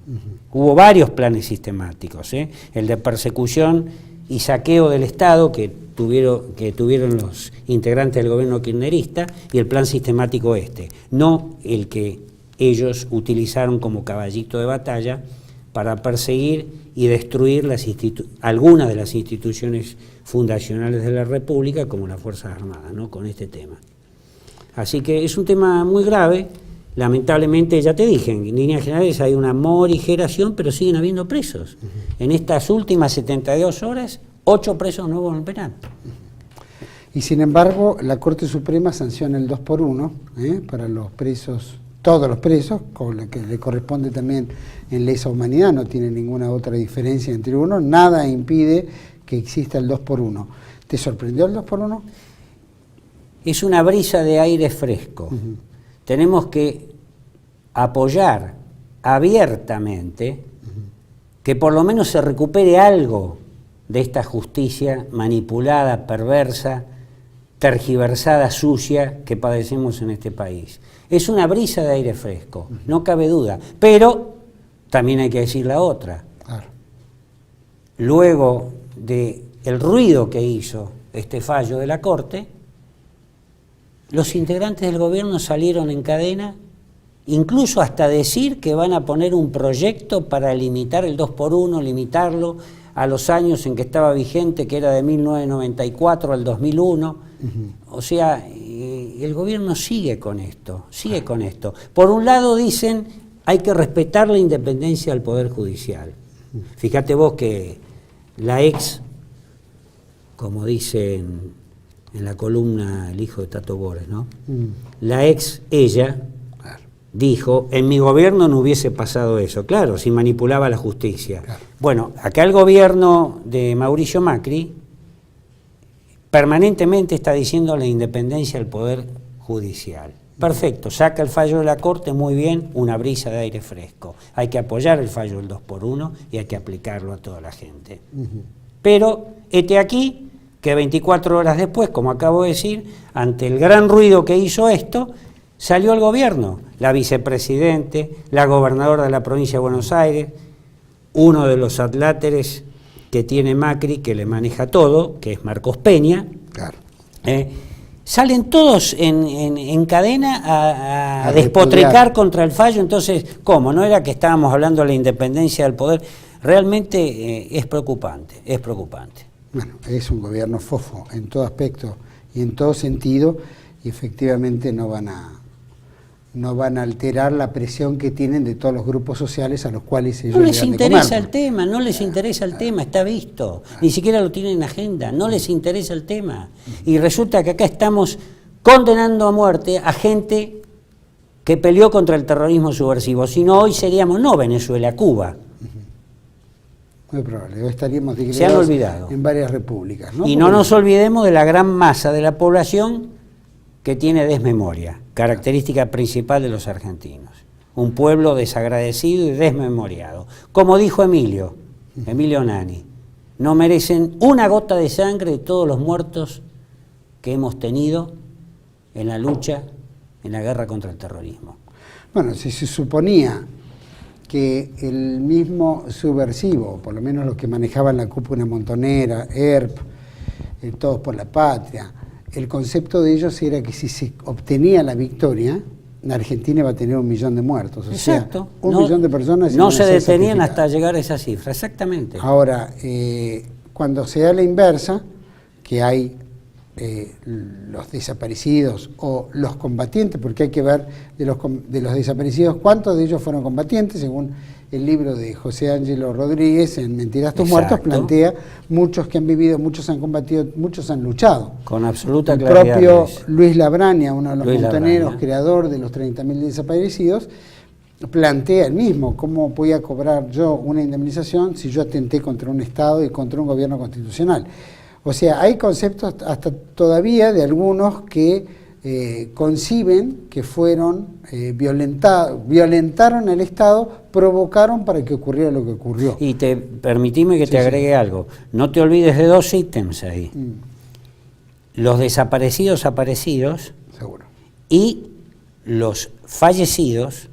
Hubo varios planes sistemáticos, el de persecución y saqueo del Estado que tuvieron los integrantes del gobierno kirchnerista, y el plan sistemático no el que ellos utilizaron como caballito de batalla para perseguir y destruir algunas de las instituciones fundacionales de la República, como las Fuerzas Armadas, ¿no? Con este tema. Así que es un tema muy grave. Lamentablemente, ya te dije, en líneas generales hay una morigeración, pero siguen habiendo presos. En estas últimas 72 horas, 8 presos nuevos en el penal. Y sin embargo, la Corte Suprema sanciona el 2x1 para los presos, todos los presos, con lo que le corresponde también en lesa humanidad, no tiene ninguna otra diferencia entre uno, nada impide que exista el 2x1. ¿Te sorprendió el 2x1? Es una brisa de aire fresco. Tenemos que apoyar abiertamente que por lo menos se recupere algo de esta justicia manipulada, perversa, tergiversada, sucia que padecemos en este país. Es una brisa de aire fresco, no cabe duda, pero también hay que decir la otra. Claro. Luego del ruido que hizo este fallo de la Corte, los integrantes del gobierno salieron en cadena, incluso hasta decir que van a poner un proyecto para limitar el 2x1, limitarlo a los años en que estaba vigente, que era de 1994 al 2001. O sea, el gobierno sigue con esto, sigue con esto. Por un lado dicen, hay que respetar la independencia del Poder Judicial. Fíjate vos que la ex, como dicen en la columna El hijo de Tato Bores, ¿no? La ex, ella, dijo, en mi gobierno no hubiese pasado eso. Claro, si manipulaba la justicia. Claro. Bueno, acá el gobierno de Mauricio Macri permanentemente está diciendo la independencia del Poder Judicial. Perfecto, saca el fallo de la Corte, muy bien, una brisa de aire fresco. Hay que apoyar el fallo del 2x1 y hay que aplicarlo a toda la gente. Pero, hete aquí, que 24 horas después, como acabo de decir, ante el gran ruido que hizo esto, salió el gobierno, la vicepresidente, la gobernadora de la provincia de Buenos Aires, uno de los adláteres que tiene Macri, que le maneja todo, que es Marcos Peña. Claro. Salen todos en cadena a despotricar contra el fallo. Entonces, ¿cómo? ¿No era que estábamos hablando de la independencia del poder? Realmente es preocupante, es preocupante. Bueno, es un gobierno fofo en todo aspecto y en todo sentido, y efectivamente no van a alterar la presión que tienen de todos los grupos sociales a los cuales ellos no les interesa el tema, no les interesa el tema, está visto, ni siquiera lo tienen en agenda, no les interesa el tema. Y resulta que acá estamos condenando a muerte a gente que peleó contra el terrorismo subversivo, si no hoy seríamos no Venezuela, Cuba. Muy probable, hoy estaríamos se han olvidado en varias repúblicas, ¿no? Y no nos olvidemos de la gran masa de la población que tiene desmemoria, característica principal de los argentinos. Un pueblo desagradecido y desmemoriado. Como dijo Emilio Nani, no merecen una gota de sangre de todos los muertos que hemos tenido en la lucha, en la guerra contra el terrorismo. Bueno, si se suponía que el mismo subversivo, por lo menos los que manejaban la cúpula montonera, ERP, Todos por la Patria, el concepto de ellos era que si se obtenía la victoria, la Argentina iba a tener 1 millón de muertos. Exacto. O sea, 1 millón de personas. No se detenían hasta llegar a esa cifra, exactamente. Ahora, cuando se da la inversa, que hay los desaparecidos o los combatientes, porque hay que ver de los desaparecidos cuántos de ellos fueron combatientes, según el libro de José Ángelo Rodríguez en Mentiras tus muertos, plantea muchos que han vivido, muchos han combatido, muchos han luchado. Con absoluta claridad. El propio Luis Luis Labrania, uno de los montoneros, creador de los 30.000 desaparecidos, plantea el mismo, ¿cómo voy a cobrar yo una indemnización si yo atenté contra un Estado y contra un gobierno constitucional? O sea, hay conceptos hasta todavía de algunos que conciben que fueron violentaron el Estado, provocaron para que ocurriera lo que ocurrió. Y permitime que te agregue algo. No te olvides de 2 ítems ahí. Los desaparecidos aparecidos. Seguro. Y los fallecidos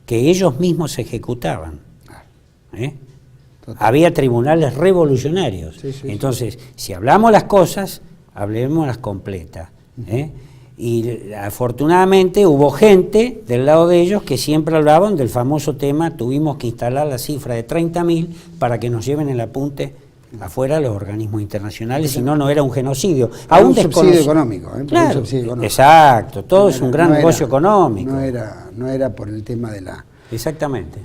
que ellos mismos ejecutaban. Había tribunales revolucionarios. Sí. Entonces, si hablamos las cosas, hablemos las completas. Y afortunadamente hubo gente del lado de ellos que siempre hablaban del famoso tema, tuvimos que instalar la cifra de 30.000 para que nos lleven el apunte Afuera los organismos internacionales, si no, no era un genocidio. Por un subsidio económico. Claro, un subsidio económico. Exacto, todo no es un gran negocio económico. No era por el tema de la... Exactamente.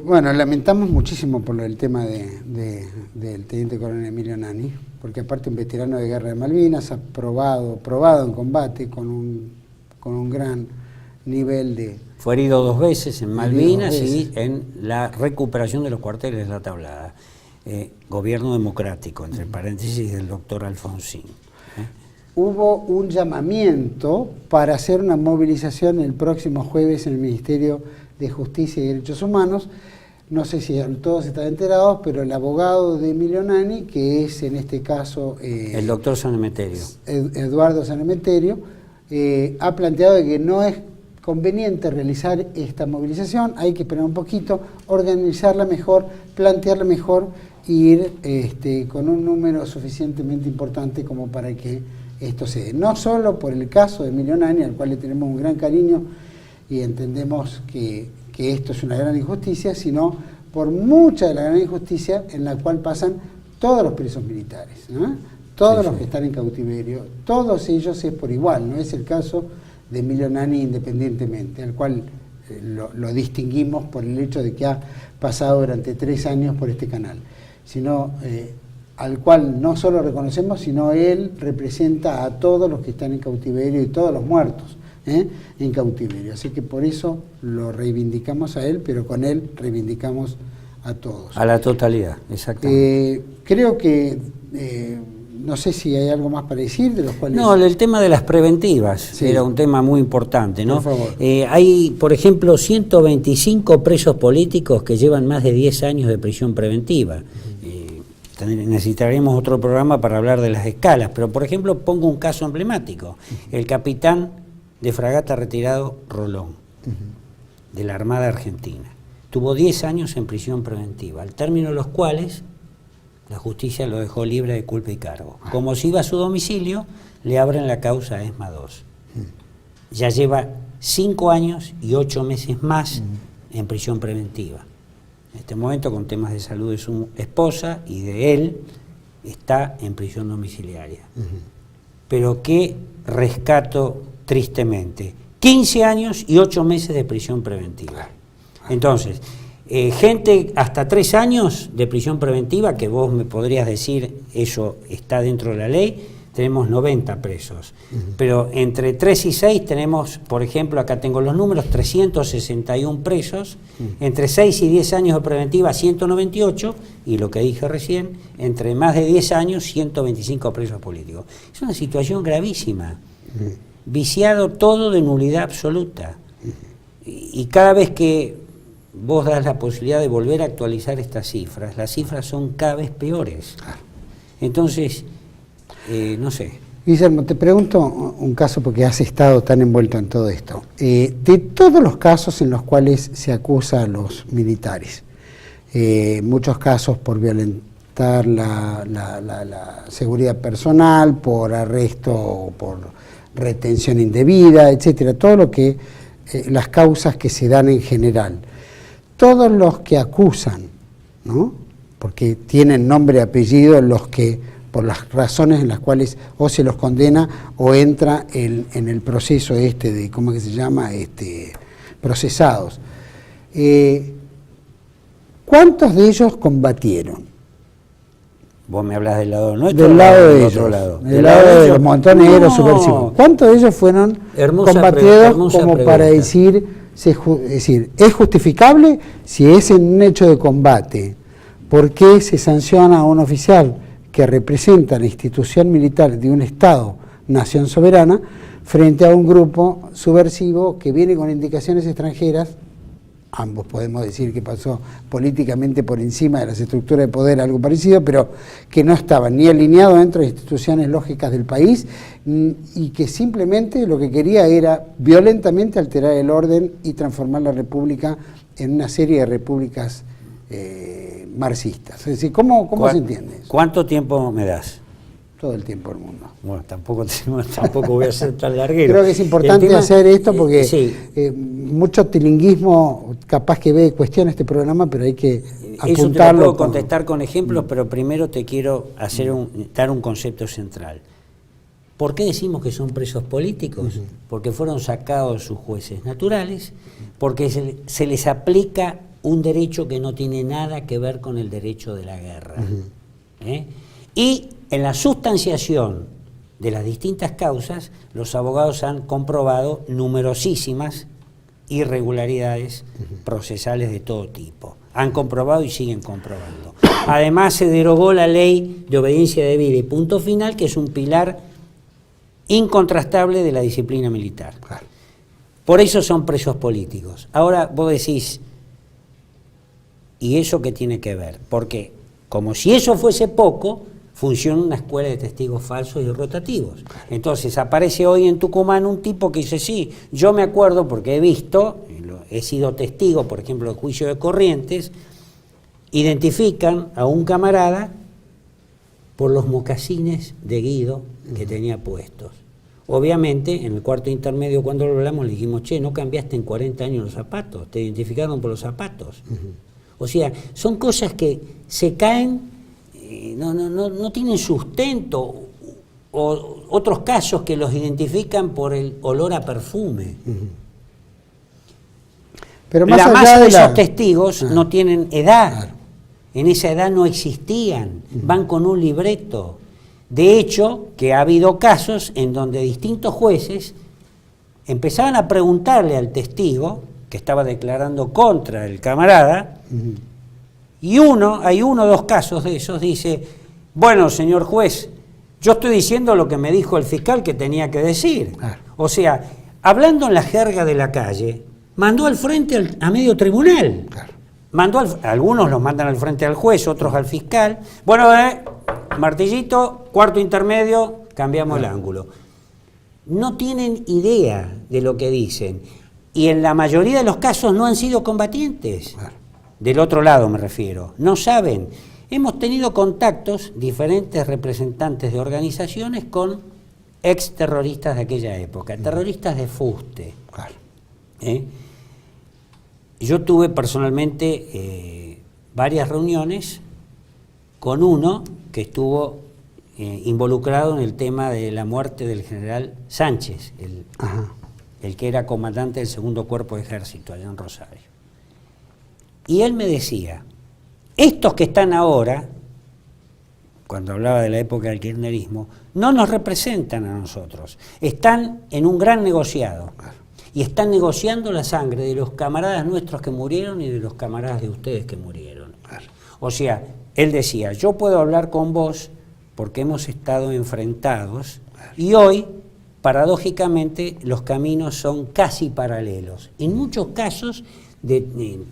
Bueno, lamentamos muchísimo por el tema del teniente coronel Emilio Nani, porque aparte un veterano de guerra de Malvinas, probado en combate, con un gran nivel de... Fue herido 2 veces en Malvinas y en la recuperación de los cuarteles de La Tablada. Gobierno democrático, entre paréntesis, del doctor Alfonsín. Hubo un llamamiento para hacer una movilización el próximo jueves en el Ministerio de Justicia y Derechos Humanos. No sé si todos están enterados, pero el abogado de Emilio Nani, que es en este caso... el doctor Sanemeterio. Eduardo Sanemeterio, ha planteado que no es conveniente realizar esta movilización, hay que esperar un poquito, organizarla mejor, plantearla mejor e ir con un número suficientemente importante como para que esto se dé. No solo por el caso de Emilio Nani, al cual le tenemos un gran cariño y entendemos que esto es una gran injusticia, sino por mucha de la gran injusticia en la cual pasan todos los presos militares, ¿no? Todos los que están en cautiverio, todos ellos es por igual, no es el caso de Emilio Nani independientemente, al cual lo distinguimos por el hecho de que ha pasado durante 3 años por este canal, sino al cual no solo reconocemos, sino él representa a todos los que están en cautiverio y todos los muertos en cautiverio. Así que por eso lo reivindicamos a él, pero con él reivindicamos a todos. A la totalidad, exactamente. Creo que... no sé si hay algo más para decir de los cuales... No, el tema de las preventivas era un tema muy importante, ¿no? Por favor. Hay, por ejemplo, 125 presos políticos que llevan más de 10 años de prisión preventiva. Necesitaremos otro programa para hablar de las escalas, pero por ejemplo pongo un caso emblemático. El capitán de fragata retirado Rolón, de la Armada Argentina. Tuvo 10 años en prisión preventiva, al término de los cuales... la justicia lo dejó libre de culpa y cargo. Como se iba a su domicilio, le abren la causa a ESMA 2. Ya lleva 5 años y 8 meses más en prisión preventiva. En este momento, con temas de salud de su esposa y de él, está en prisión domiciliaria. Pero qué rescato tristemente. 15 años y 8 meses de prisión preventiva. Entonces... gente hasta 3 años de prisión preventiva, que vos me podrías decir, eso está dentro de la ley, tenemos 90 presos. Pero entre 3 y 6 tenemos, por ejemplo, acá tengo los números, 361 presos, entre 6 y 10 años de preventiva, 198, y lo que dije recién, entre más de 10 años, 125 presos políticos. Es una situación gravísima, viciado todo de nulidad absoluta. Y cada vez que vos das la posibilidad de volver a actualizar estas cifras, las cifras son cada vez peores. Entonces, no sé. Guillermo, te pregunto un caso porque has estado tan envuelto en todo esto. De todos los casos en los cuales se acusa a los militares, muchos casos por violentar la seguridad personal, por arresto, por retención indebida, etcétera, todo lo que, las causas que se dan en general. Todos los que acusan, ¿no? Porque tienen nombre y apellido, los que, por las razones en las cuales o se los condena o entra en el proceso de, ¿cómo es que se llama? Procesados. ¿Cuántos de ellos combatieron? ¿Vos me hablas del lado nuestro? Del lado de ellos. Otro lado. Del lado de los montoneros subversivos. ¿Cuántos de ellos fueron combatidos como para decir... Es decir, ¿es justificable si es en un hecho de combate? ¿Por qué se sanciona a un oficial que representa la institución militar de un Estado, nación soberana, frente a un grupo subversivo que viene con indicaciones extranjeras? Ambos podemos decir que pasó políticamente por encima de las estructuras de poder, algo parecido, pero que no estaba ni alineado dentro de instituciones lógicas del país y que simplemente lo que quería era violentamente alterar el orden y transformar la república en una serie de repúblicas marxistas. Es decir, ¿cómo se entiende eso? ¿Cuánto tiempo me das? Todo el tiempo del mundo. Bueno, tampoco voy a ser tan larguero. Creo que es importante hacer esto porque mucho tilinguismo capaz que cuestiona este programa, pero hay que eso te lo apuntarlo puedo contestar con ejemplos, pero primero te quiero dar un concepto central. ¿Por qué decimos que son presos políticos? Porque fueron sacados sus jueces naturales, porque se les aplica un derecho que no tiene nada que ver con el derecho de la guerra. Y en la sustanciación de las distintas causas, los abogados han comprobado numerosísimas irregularidades procesales de todo tipo. Han comprobado y siguen comprobando. Además, se derogó la ley de obediencia debida y punto final, que es un pilar incontrastable de la disciplina militar. Claro. Por eso son presos políticos. Ahora vos decís, ¿y eso qué tiene que ver? Porque, como si eso fuese poco, funciona una escuela de testigos falsos y rotativos. Entonces aparece hoy en Tucumán un tipo que dice, sí, yo me acuerdo porque he visto, he sido testigo, por ejemplo, del juicio de Corrientes, identifican a un camarada por los mocasines de Guido que tenía puestos. Obviamente, en el cuarto intermedio, cuando lo hablamos, le dijimos, che, no cambiaste en 40 años los zapatos, te identificaron por los zapatos. O sea, son cosas que se caen, no tienen sustento, o otros casos que los identifican por el olor a perfume. Pero más la allá masa de de esos testigos no tienen edad. Claro. En esa edad no existían, van con un libreto. De hecho, que ha habido casos en donde distintos jueces empezaban a preguntarle al testigo, que estaba declarando contra el camarada, y hay uno o dos casos de esos, dice, bueno, señor juez, yo estoy diciendo lo que me dijo el fiscal que tenía que decir. O sea, hablando en la jerga de la calle, mandó al frente a medio tribunal. Algunos los mandan al frente al juez, otros al fiscal. Bueno, martillito, cuarto intermedio, cambiamos el ángulo. No tienen idea de lo que dicen. Y en la mayoría de los casos no han sido combatientes. Del otro lado me refiero. No saben. Hemos tenido contactos, diferentes representantes de organizaciones con exterroristas de aquella época, terroristas de fuste. Yo tuve personalmente varias reuniones con uno que estuvo involucrado en el tema de la muerte del general Sánchez, el que era comandante del segundo cuerpo de ejército allá en Rosario. Y él me decía, estos que están ahora, cuando hablaba de la época del kirchnerismo, no nos representan a nosotros, están en un gran negociado. Y están negociando la sangre de los camaradas nuestros que murieron y de los camaradas de ustedes que murieron. O sea, él decía, yo puedo hablar con vos porque hemos estado enfrentados y hoy, paradójicamente, los caminos son casi paralelos. En muchos casos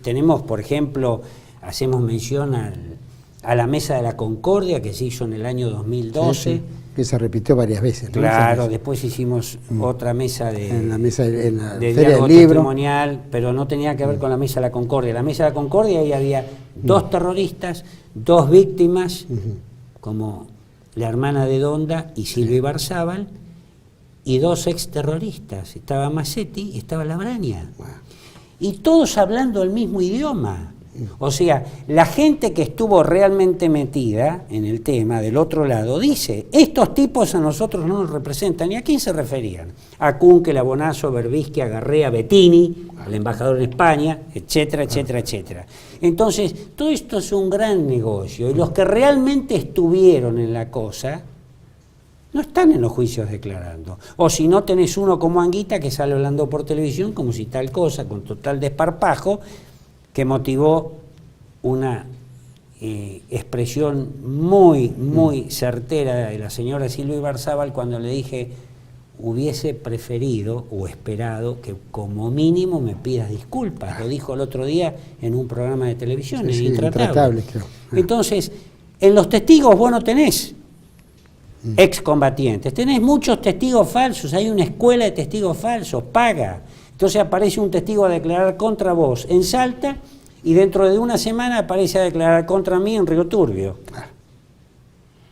tenemos, por ejemplo, hacemos mención a la Mesa de la Concordia que se hizo en el año 2012. Que se repitió varias veces. Claro, después hicimos otra mesa de Feria diálogo del Libro. Testimonial, pero no tenía que ver con la Mesa de la Concordia. La Mesa de la Concordia ahí había dos terroristas, dos víctimas, como la hermana de Donda y Silvia Ibarzábal, y dos exterroristas. Estaba Massetti y estaba Labraña. Y todos hablando el mismo idioma. O sea, la gente que estuvo realmente metida en el tema del otro lado dice, estos tipos a nosotros no nos representan. ¿Y a quién se referían? A Kunkel, a Bonazo, Berbisky, a Garré, a Bettini, al embajador en España, etcétera, etcétera, etcétera. Entonces, todo esto es un gran negocio y los que realmente estuvieron en la cosa no están en los juicios declarando. O si no, tenés uno como Anguita que sale hablando por televisión como si tal cosa, con total desparpajo, que motivó una expresión muy certera de la señora Silvia Ibarzábal cuando le dije, hubiese preferido o esperado que como mínimo me pidas disculpas. Lo dijo el otro día en un programa de televisión, en Intratables. Creo. Entonces, en los testigos vos no tenés excombatientes, tenés muchos testigos falsos, hay una escuela de testigos falsos, paga. Entonces aparece un testigo a declarar contra vos en Salta y dentro de una semana aparece a declarar contra mí en Río Turbio.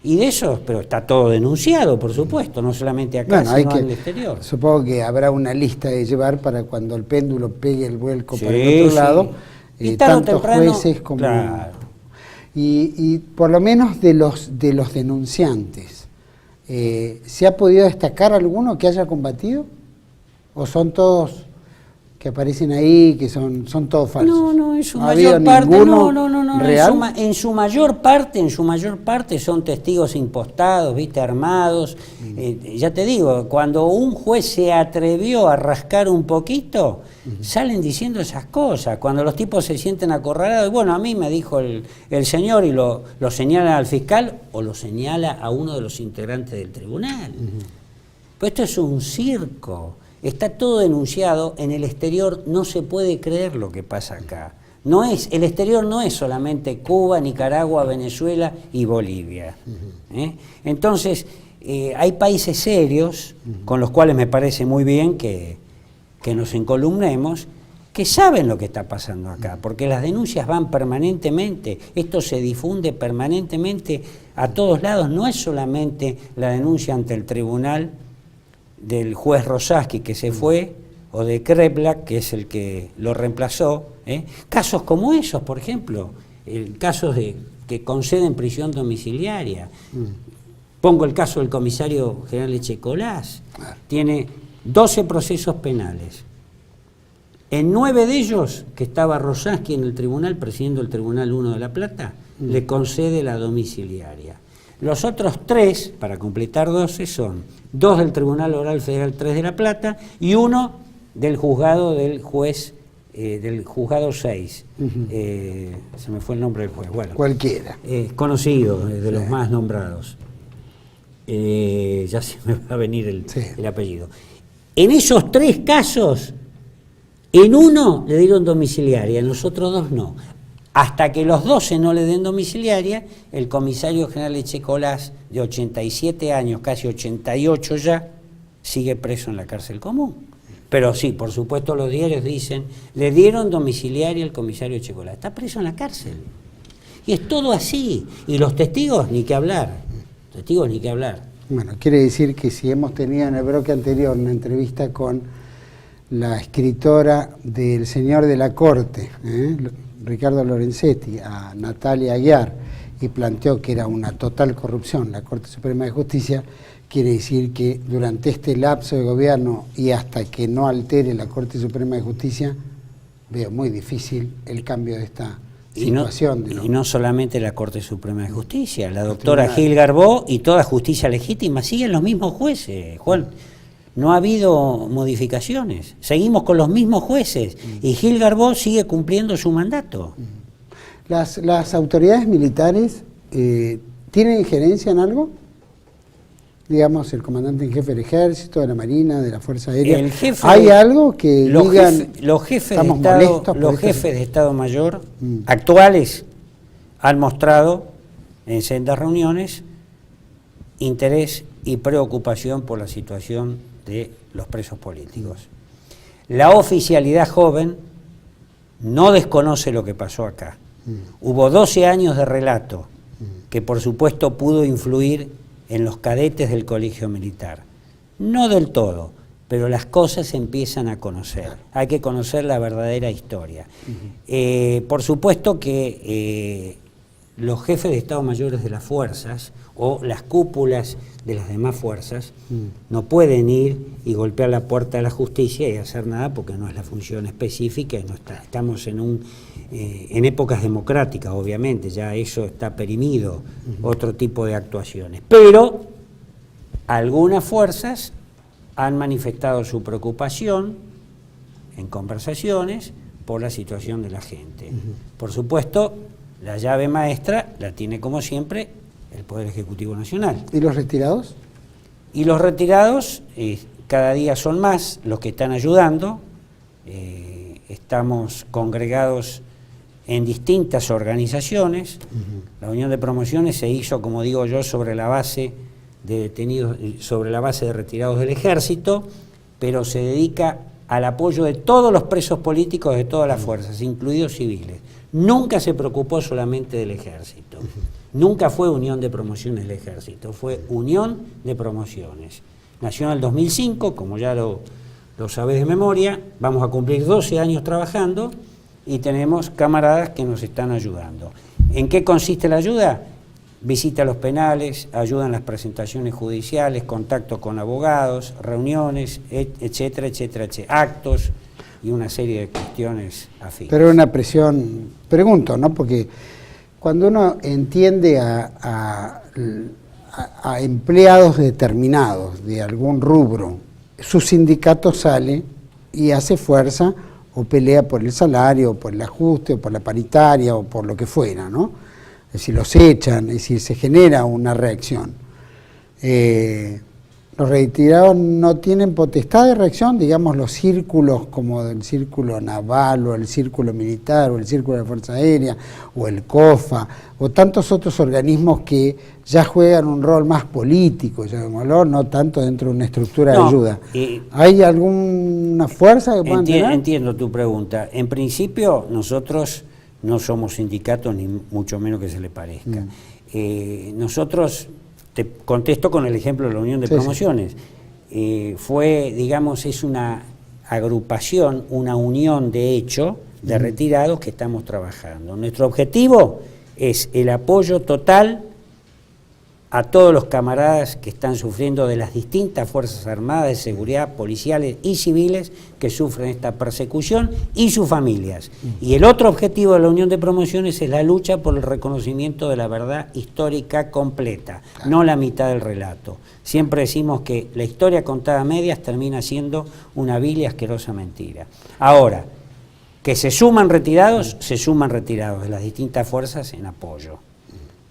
Y de eso, pero está todo denunciado, por supuesto, no solamente acá, sino en el exterior. Supongo que habrá una lista de llevar para cuando el péndulo pegue el vuelco para el otro lado, y tanto tantos temprano, jueces como... Claro, Y por lo menos de los denunciantes, ¿se ha podido destacar alguno que haya combatido? ¿O son todos que aparecen ahí, que son todos falsos? No, en su ¿No ha mayor habido parte, ninguno no, real? en su mayor parte son testigos impostados, viste, armados. Ya te digo, cuando un juez se atrevió a rascar un poquito, salen diciendo esas cosas. Cuando los tipos se sienten acorralados, bueno, a mí me dijo el señor, y lo señala al fiscal o lo señala a uno de los integrantes del tribunal. Pues esto es un circo. Está todo denunciado. En el exterior no se puede creer lo que pasa acá. El exterior no es solamente Cuba, Nicaragua, Venezuela y Bolivia. Entonces, hay países serios, con los cuales me parece muy bien que nos encolumnemos, que saben lo que está pasando acá, porque las denuncias van permanentemente, esto se difunde permanentemente a todos lados. No es solamente la denuncia ante el tribunal del juez Rosaski, que se fue, o de Kreplak, que es el que lo reemplazó. Casos como esos, por ejemplo, casos que conceden prisión domiciliaria. Pongo el caso del comisario general Echecolás. Tiene 12 procesos penales. En 9 de ellos, que estaba Rosaski en el tribunal, presidiendo el Tribunal 1 de La Plata, le concede la domiciliaria. Los otros 3, para completar 12, son 2 del Tribunal Oral Federal 3 de La Plata y 1 del juzgado del juez, del juzgado 6. Se me fue el nombre del juez. Bueno, cualquiera. Conocido, de los más nombrados. Ya se me va a venir el apellido. En esos 3 casos, en uno le dieron domiciliaria, en los otros 2 no. Hasta que los 12 no le den domiciliaria, el comisario general Echecolás, de 87 años, casi 88 ya, sigue preso en la cárcel común. Pero sí, por supuesto, los diarios dicen, le dieron domiciliaria al comisario Echecolás. Está preso en la cárcel. Y es todo así. Y los testigos, ni que hablar. Testigos, ni que hablar. Bueno, quiere decir que si hemos tenido en el bloque anterior una entrevista con la escritora del Señor de la Corte, Ricardo Lorenzetti, a Natalia Aguiar, y planteó que era una total corrupción la Corte Suprema de Justicia, quiere decir que durante este lapso de gobierno y hasta que no altere la Corte Suprema de Justicia, veo muy difícil el cambio de esta situación. Y no solamente la Corte Suprema de Justicia, la doctora Gil Garbó y toda justicia legítima siguen los mismos jueces, Juan. No ha habido modificaciones, seguimos con los mismos jueces y Gil Garbó sigue cumpliendo su mandato. ¿Las autoridades militares tienen injerencia en algo? Digamos, el comandante en jefe del Ejército, de la Marina, de la Fuerza Aérea. ¿Hay algo que digan, los jefes de Estado Mayor actuales han mostrado en sendas reuniones interés y preocupación por la situación de los presos políticos? La oficialidad joven no desconoce lo que pasó acá. Hubo 12 años de relato que por supuesto pudo influir en los cadetes del colegio militar. No del todo, pero las cosas se empiezan a conocer. Hay que conocer la verdadera historia. Por supuesto que los jefes de Estado Mayores de las fuerzas o las cúpulas de las demás fuerzas no pueden ir y golpear la puerta de la justicia y hacer nada porque no es la función específica y no estamos en épocas democráticas, obviamente, ya eso está perimido, otro tipo de actuaciones. Pero algunas fuerzas han manifestado su preocupación en conversaciones por la situación de la gente. Por supuesto, la llave maestra la tiene, como siempre, el Poder Ejecutivo Nacional. ¿Y los retirados? Y los retirados cada día son más los que están ayudando. Estamos congregados en distintas organizaciones. La Unión de Promociones se hizo, como digo yo, sobre la base de detenidos, sobre la base de retirados del Ejército, pero se dedica al apoyo de todos los presos políticos de todas las fuerzas, incluidos civiles. Nunca se preocupó solamente del Ejército. Nunca fue Unión de Promociones del Ejército, fue Unión de Promociones. Nació en el 2005, como ya lo sabés de memoria, vamos a cumplir 12 años trabajando y tenemos camaradas que nos están ayudando. ¿En qué consiste la ayuda? Visita a los penales, ayuda en las presentaciones judiciales, contacto con abogados, reuniones, etcétera, etcétera, etcétera, actos y una serie de cuestiones afines. Pero una presión, pregunto, ¿no? Porque cuando uno entiende a empleados determinados de algún rubro, su sindicato sale y hace fuerza o pelea por el salario, o por el ajuste, o por la paritaria, o por lo que fuera, ¿no? Es decir, los echan, es decir, se genera una reacción. Los retirados no tienen potestad de reacción, digamos, los círculos como el círculo naval, o el círculo militar, o el círculo de la Fuerza Aérea, o el COFA, o tantos otros organismos que ya juegan un rol más político, llamémoslo, no tanto dentro de una estructura de ayuda. ¿Hay alguna fuerza que puedan tener? Entiendo tu pregunta. En principio, nosotros no somos sindicatos, ni mucho menos que se le parezca. Nosotros, te contesto con el ejemplo de la Unión de Promociones. Fue, digamos, es una agrupación, una unión de hecho de retirados que estamos trabajando. Nuestro objetivo es el apoyo total a todos los camaradas que están sufriendo de las distintas Fuerzas Armadas de Seguridad, policiales y civiles que sufren esta persecución y sus familias. Y el otro objetivo de la Unión de Promociones es la lucha por el reconocimiento de la verdad histórica completa, no la mitad del relato. Siempre decimos que la historia contada a medias termina siendo una vil y asquerosa mentira. Ahora, que se suman retirados de las distintas fuerzas en apoyo,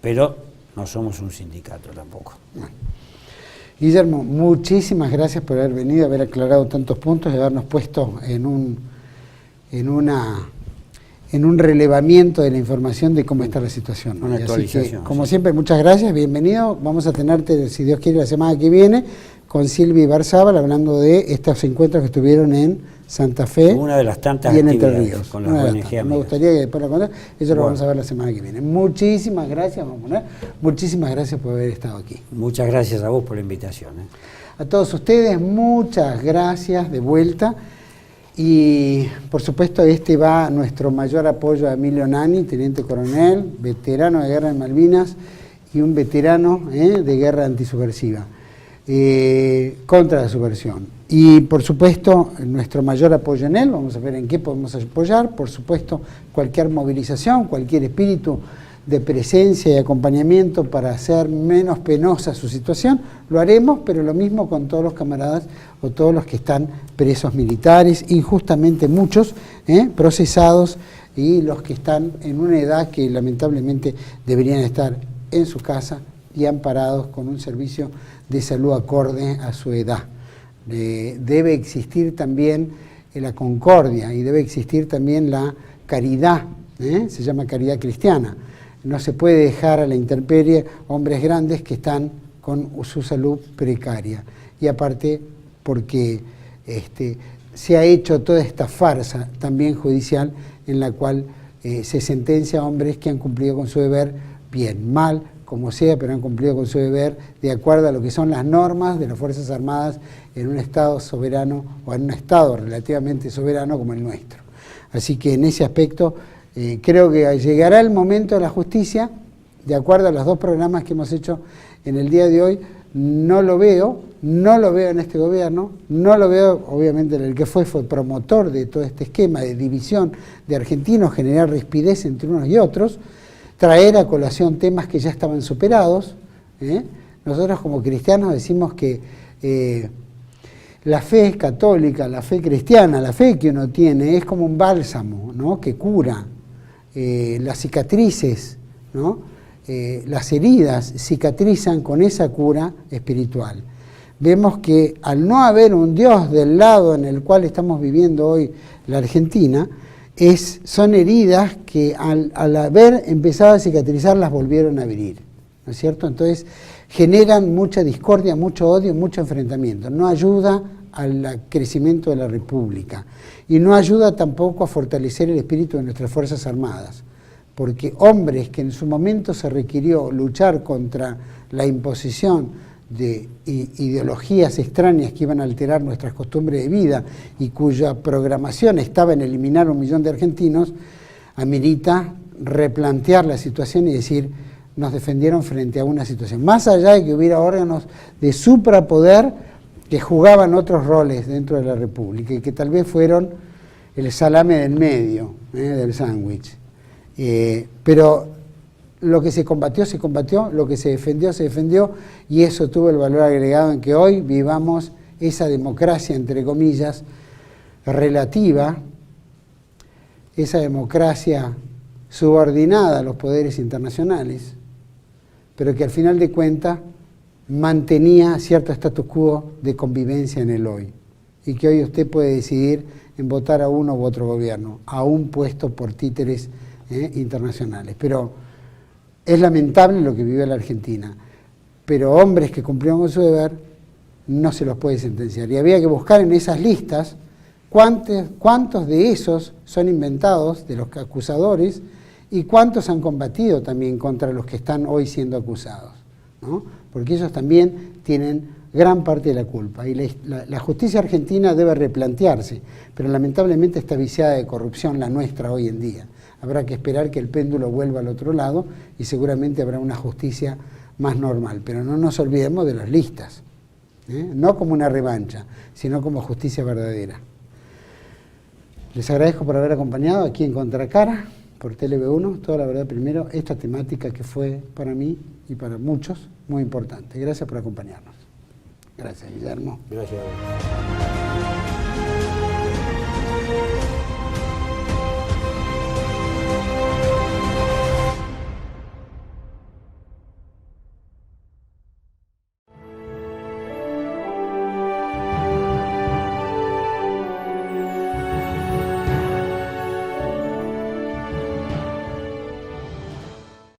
pero no somos un sindicato tampoco. Bueno. Guillermo, muchísimas gracias por haber venido, haber aclarado tantos puntos y habernos puesto en un relevamiento de la información de cómo está la situación. Una actualización. Así que, como siempre, muchas gracias, bienvenido. Vamos a tenerte, si Dios quiere, la semana que viene con Silvia Ibarzábal, hablando de estos encuentros que estuvieron en Santa Fe, una de las tantas y en Entre Ríos. Con las ONG. Me gustaría que después lo contar, eso lo vamos a ver la semana que viene. Muchísimas gracias, muchísimas gracias por haber estado aquí. Muchas gracias a vos por la invitación. A todos ustedes, muchas gracias de vuelta. Y por supuesto va nuestro mayor apoyo a Emilio Nani, teniente coronel, veterano de guerra en Malvinas y un veterano de guerra antisubversiva, contra la subversión. Y por supuesto nuestro mayor apoyo en él, vamos a ver en qué podemos apoyar, por supuesto cualquier movilización, cualquier espíritu de presencia y acompañamiento para hacer menos penosa su situación, lo haremos, pero lo mismo con todos los camaradas o todos los que están presos militares, injustamente muchos, procesados, y los que están en una edad que lamentablemente deberían estar en su casa y amparados con un servicio de salud acorde a su edad. Debe existir también la concordia y debe existir también la caridad, se llama caridad cristiana. No se puede dejar a la intemperie hombres grandes que están con su salud precaria. Y aparte porque se ha hecho toda esta farsa también judicial en la cual se sentencia a hombres que han cumplido con su deber, bien, mal, como sea, pero han cumplido con su deber de acuerdo a lo que son las normas de las Fuerzas Armadas en un Estado soberano o en un Estado relativamente soberano como el nuestro. Así que en ese aspecto creo que llegará el momento de la justicia, de acuerdo a los dos programas que hemos hecho en el día de hoy. No lo veo en este gobierno, no lo veo obviamente en el que fue promotor de todo este esquema de división de argentinos, generar rispidez entre unos y otros, traer a colación temas que ya estaban superados. Nosotros como cristianos decimos que la fe católica, la fe cristiana, la fe que uno tiene es como un bálsamo, ¿no?, que cura las cicatrices, ¿no? Las heridas cicatrizan con esa cura espiritual. Vemos que al no haber un Dios del lado en el cual estamos viviendo hoy la Argentina, son heridas que al haber empezado a cicatrizar las volvieron a abrir, ¿no es cierto? Entonces generan mucha discordia, mucho odio, mucho enfrentamiento. No ayuda al crecimiento de la República y no ayuda tampoco a fortalecer el espíritu de nuestras Fuerzas Armadas, porque hombres que en su momento se requirió luchar contra la imposición de ideologías extrañas que iban a alterar nuestras costumbres de vida y cuya programación estaba en eliminar 1 millón de argentinos, amerita replantear la situación y decir, nos defendieron frente a una situación. Más allá de que hubiera órganos de suprapoder que jugaban otros roles dentro de la República y que tal vez fueron el salame del medio, del sándwich. Pero lo que se combatió, lo que se defendió, y eso tuvo el valor agregado en que hoy vivamos esa democracia, entre comillas, relativa, esa democracia subordinada a los poderes internacionales, pero que al final de cuentas mantenía cierto status quo de convivencia en el hoy, y que hoy usted puede decidir en votar a uno u otro gobierno, aún puesto por títeres internacionales. Pero es lamentable lo que vive la Argentina, pero hombres que cumplieron con su deber no se los puede sentenciar. Y había que buscar en esas listas cuántos de esos son inventados de los acusadores y cuántos han combatido también contra los que están hoy siendo acusados, ¿no? Porque ellos también tienen gran parte de la culpa. Y la justicia argentina debe replantearse, pero lamentablemente está viciada de corrupción la nuestra hoy en día. Habrá que esperar que el péndulo vuelva al otro lado y seguramente habrá una justicia más normal. Pero no nos olvidemos de las listas, no como una revancha, sino como justicia verdadera. Les agradezco por haber acompañado aquí en Contracara, por TLV1, toda la verdad primero, esta temática que fue para mí y para muchos muy importante. Gracias por acompañarnos. Gracias, Guillermo. Gracias a vos.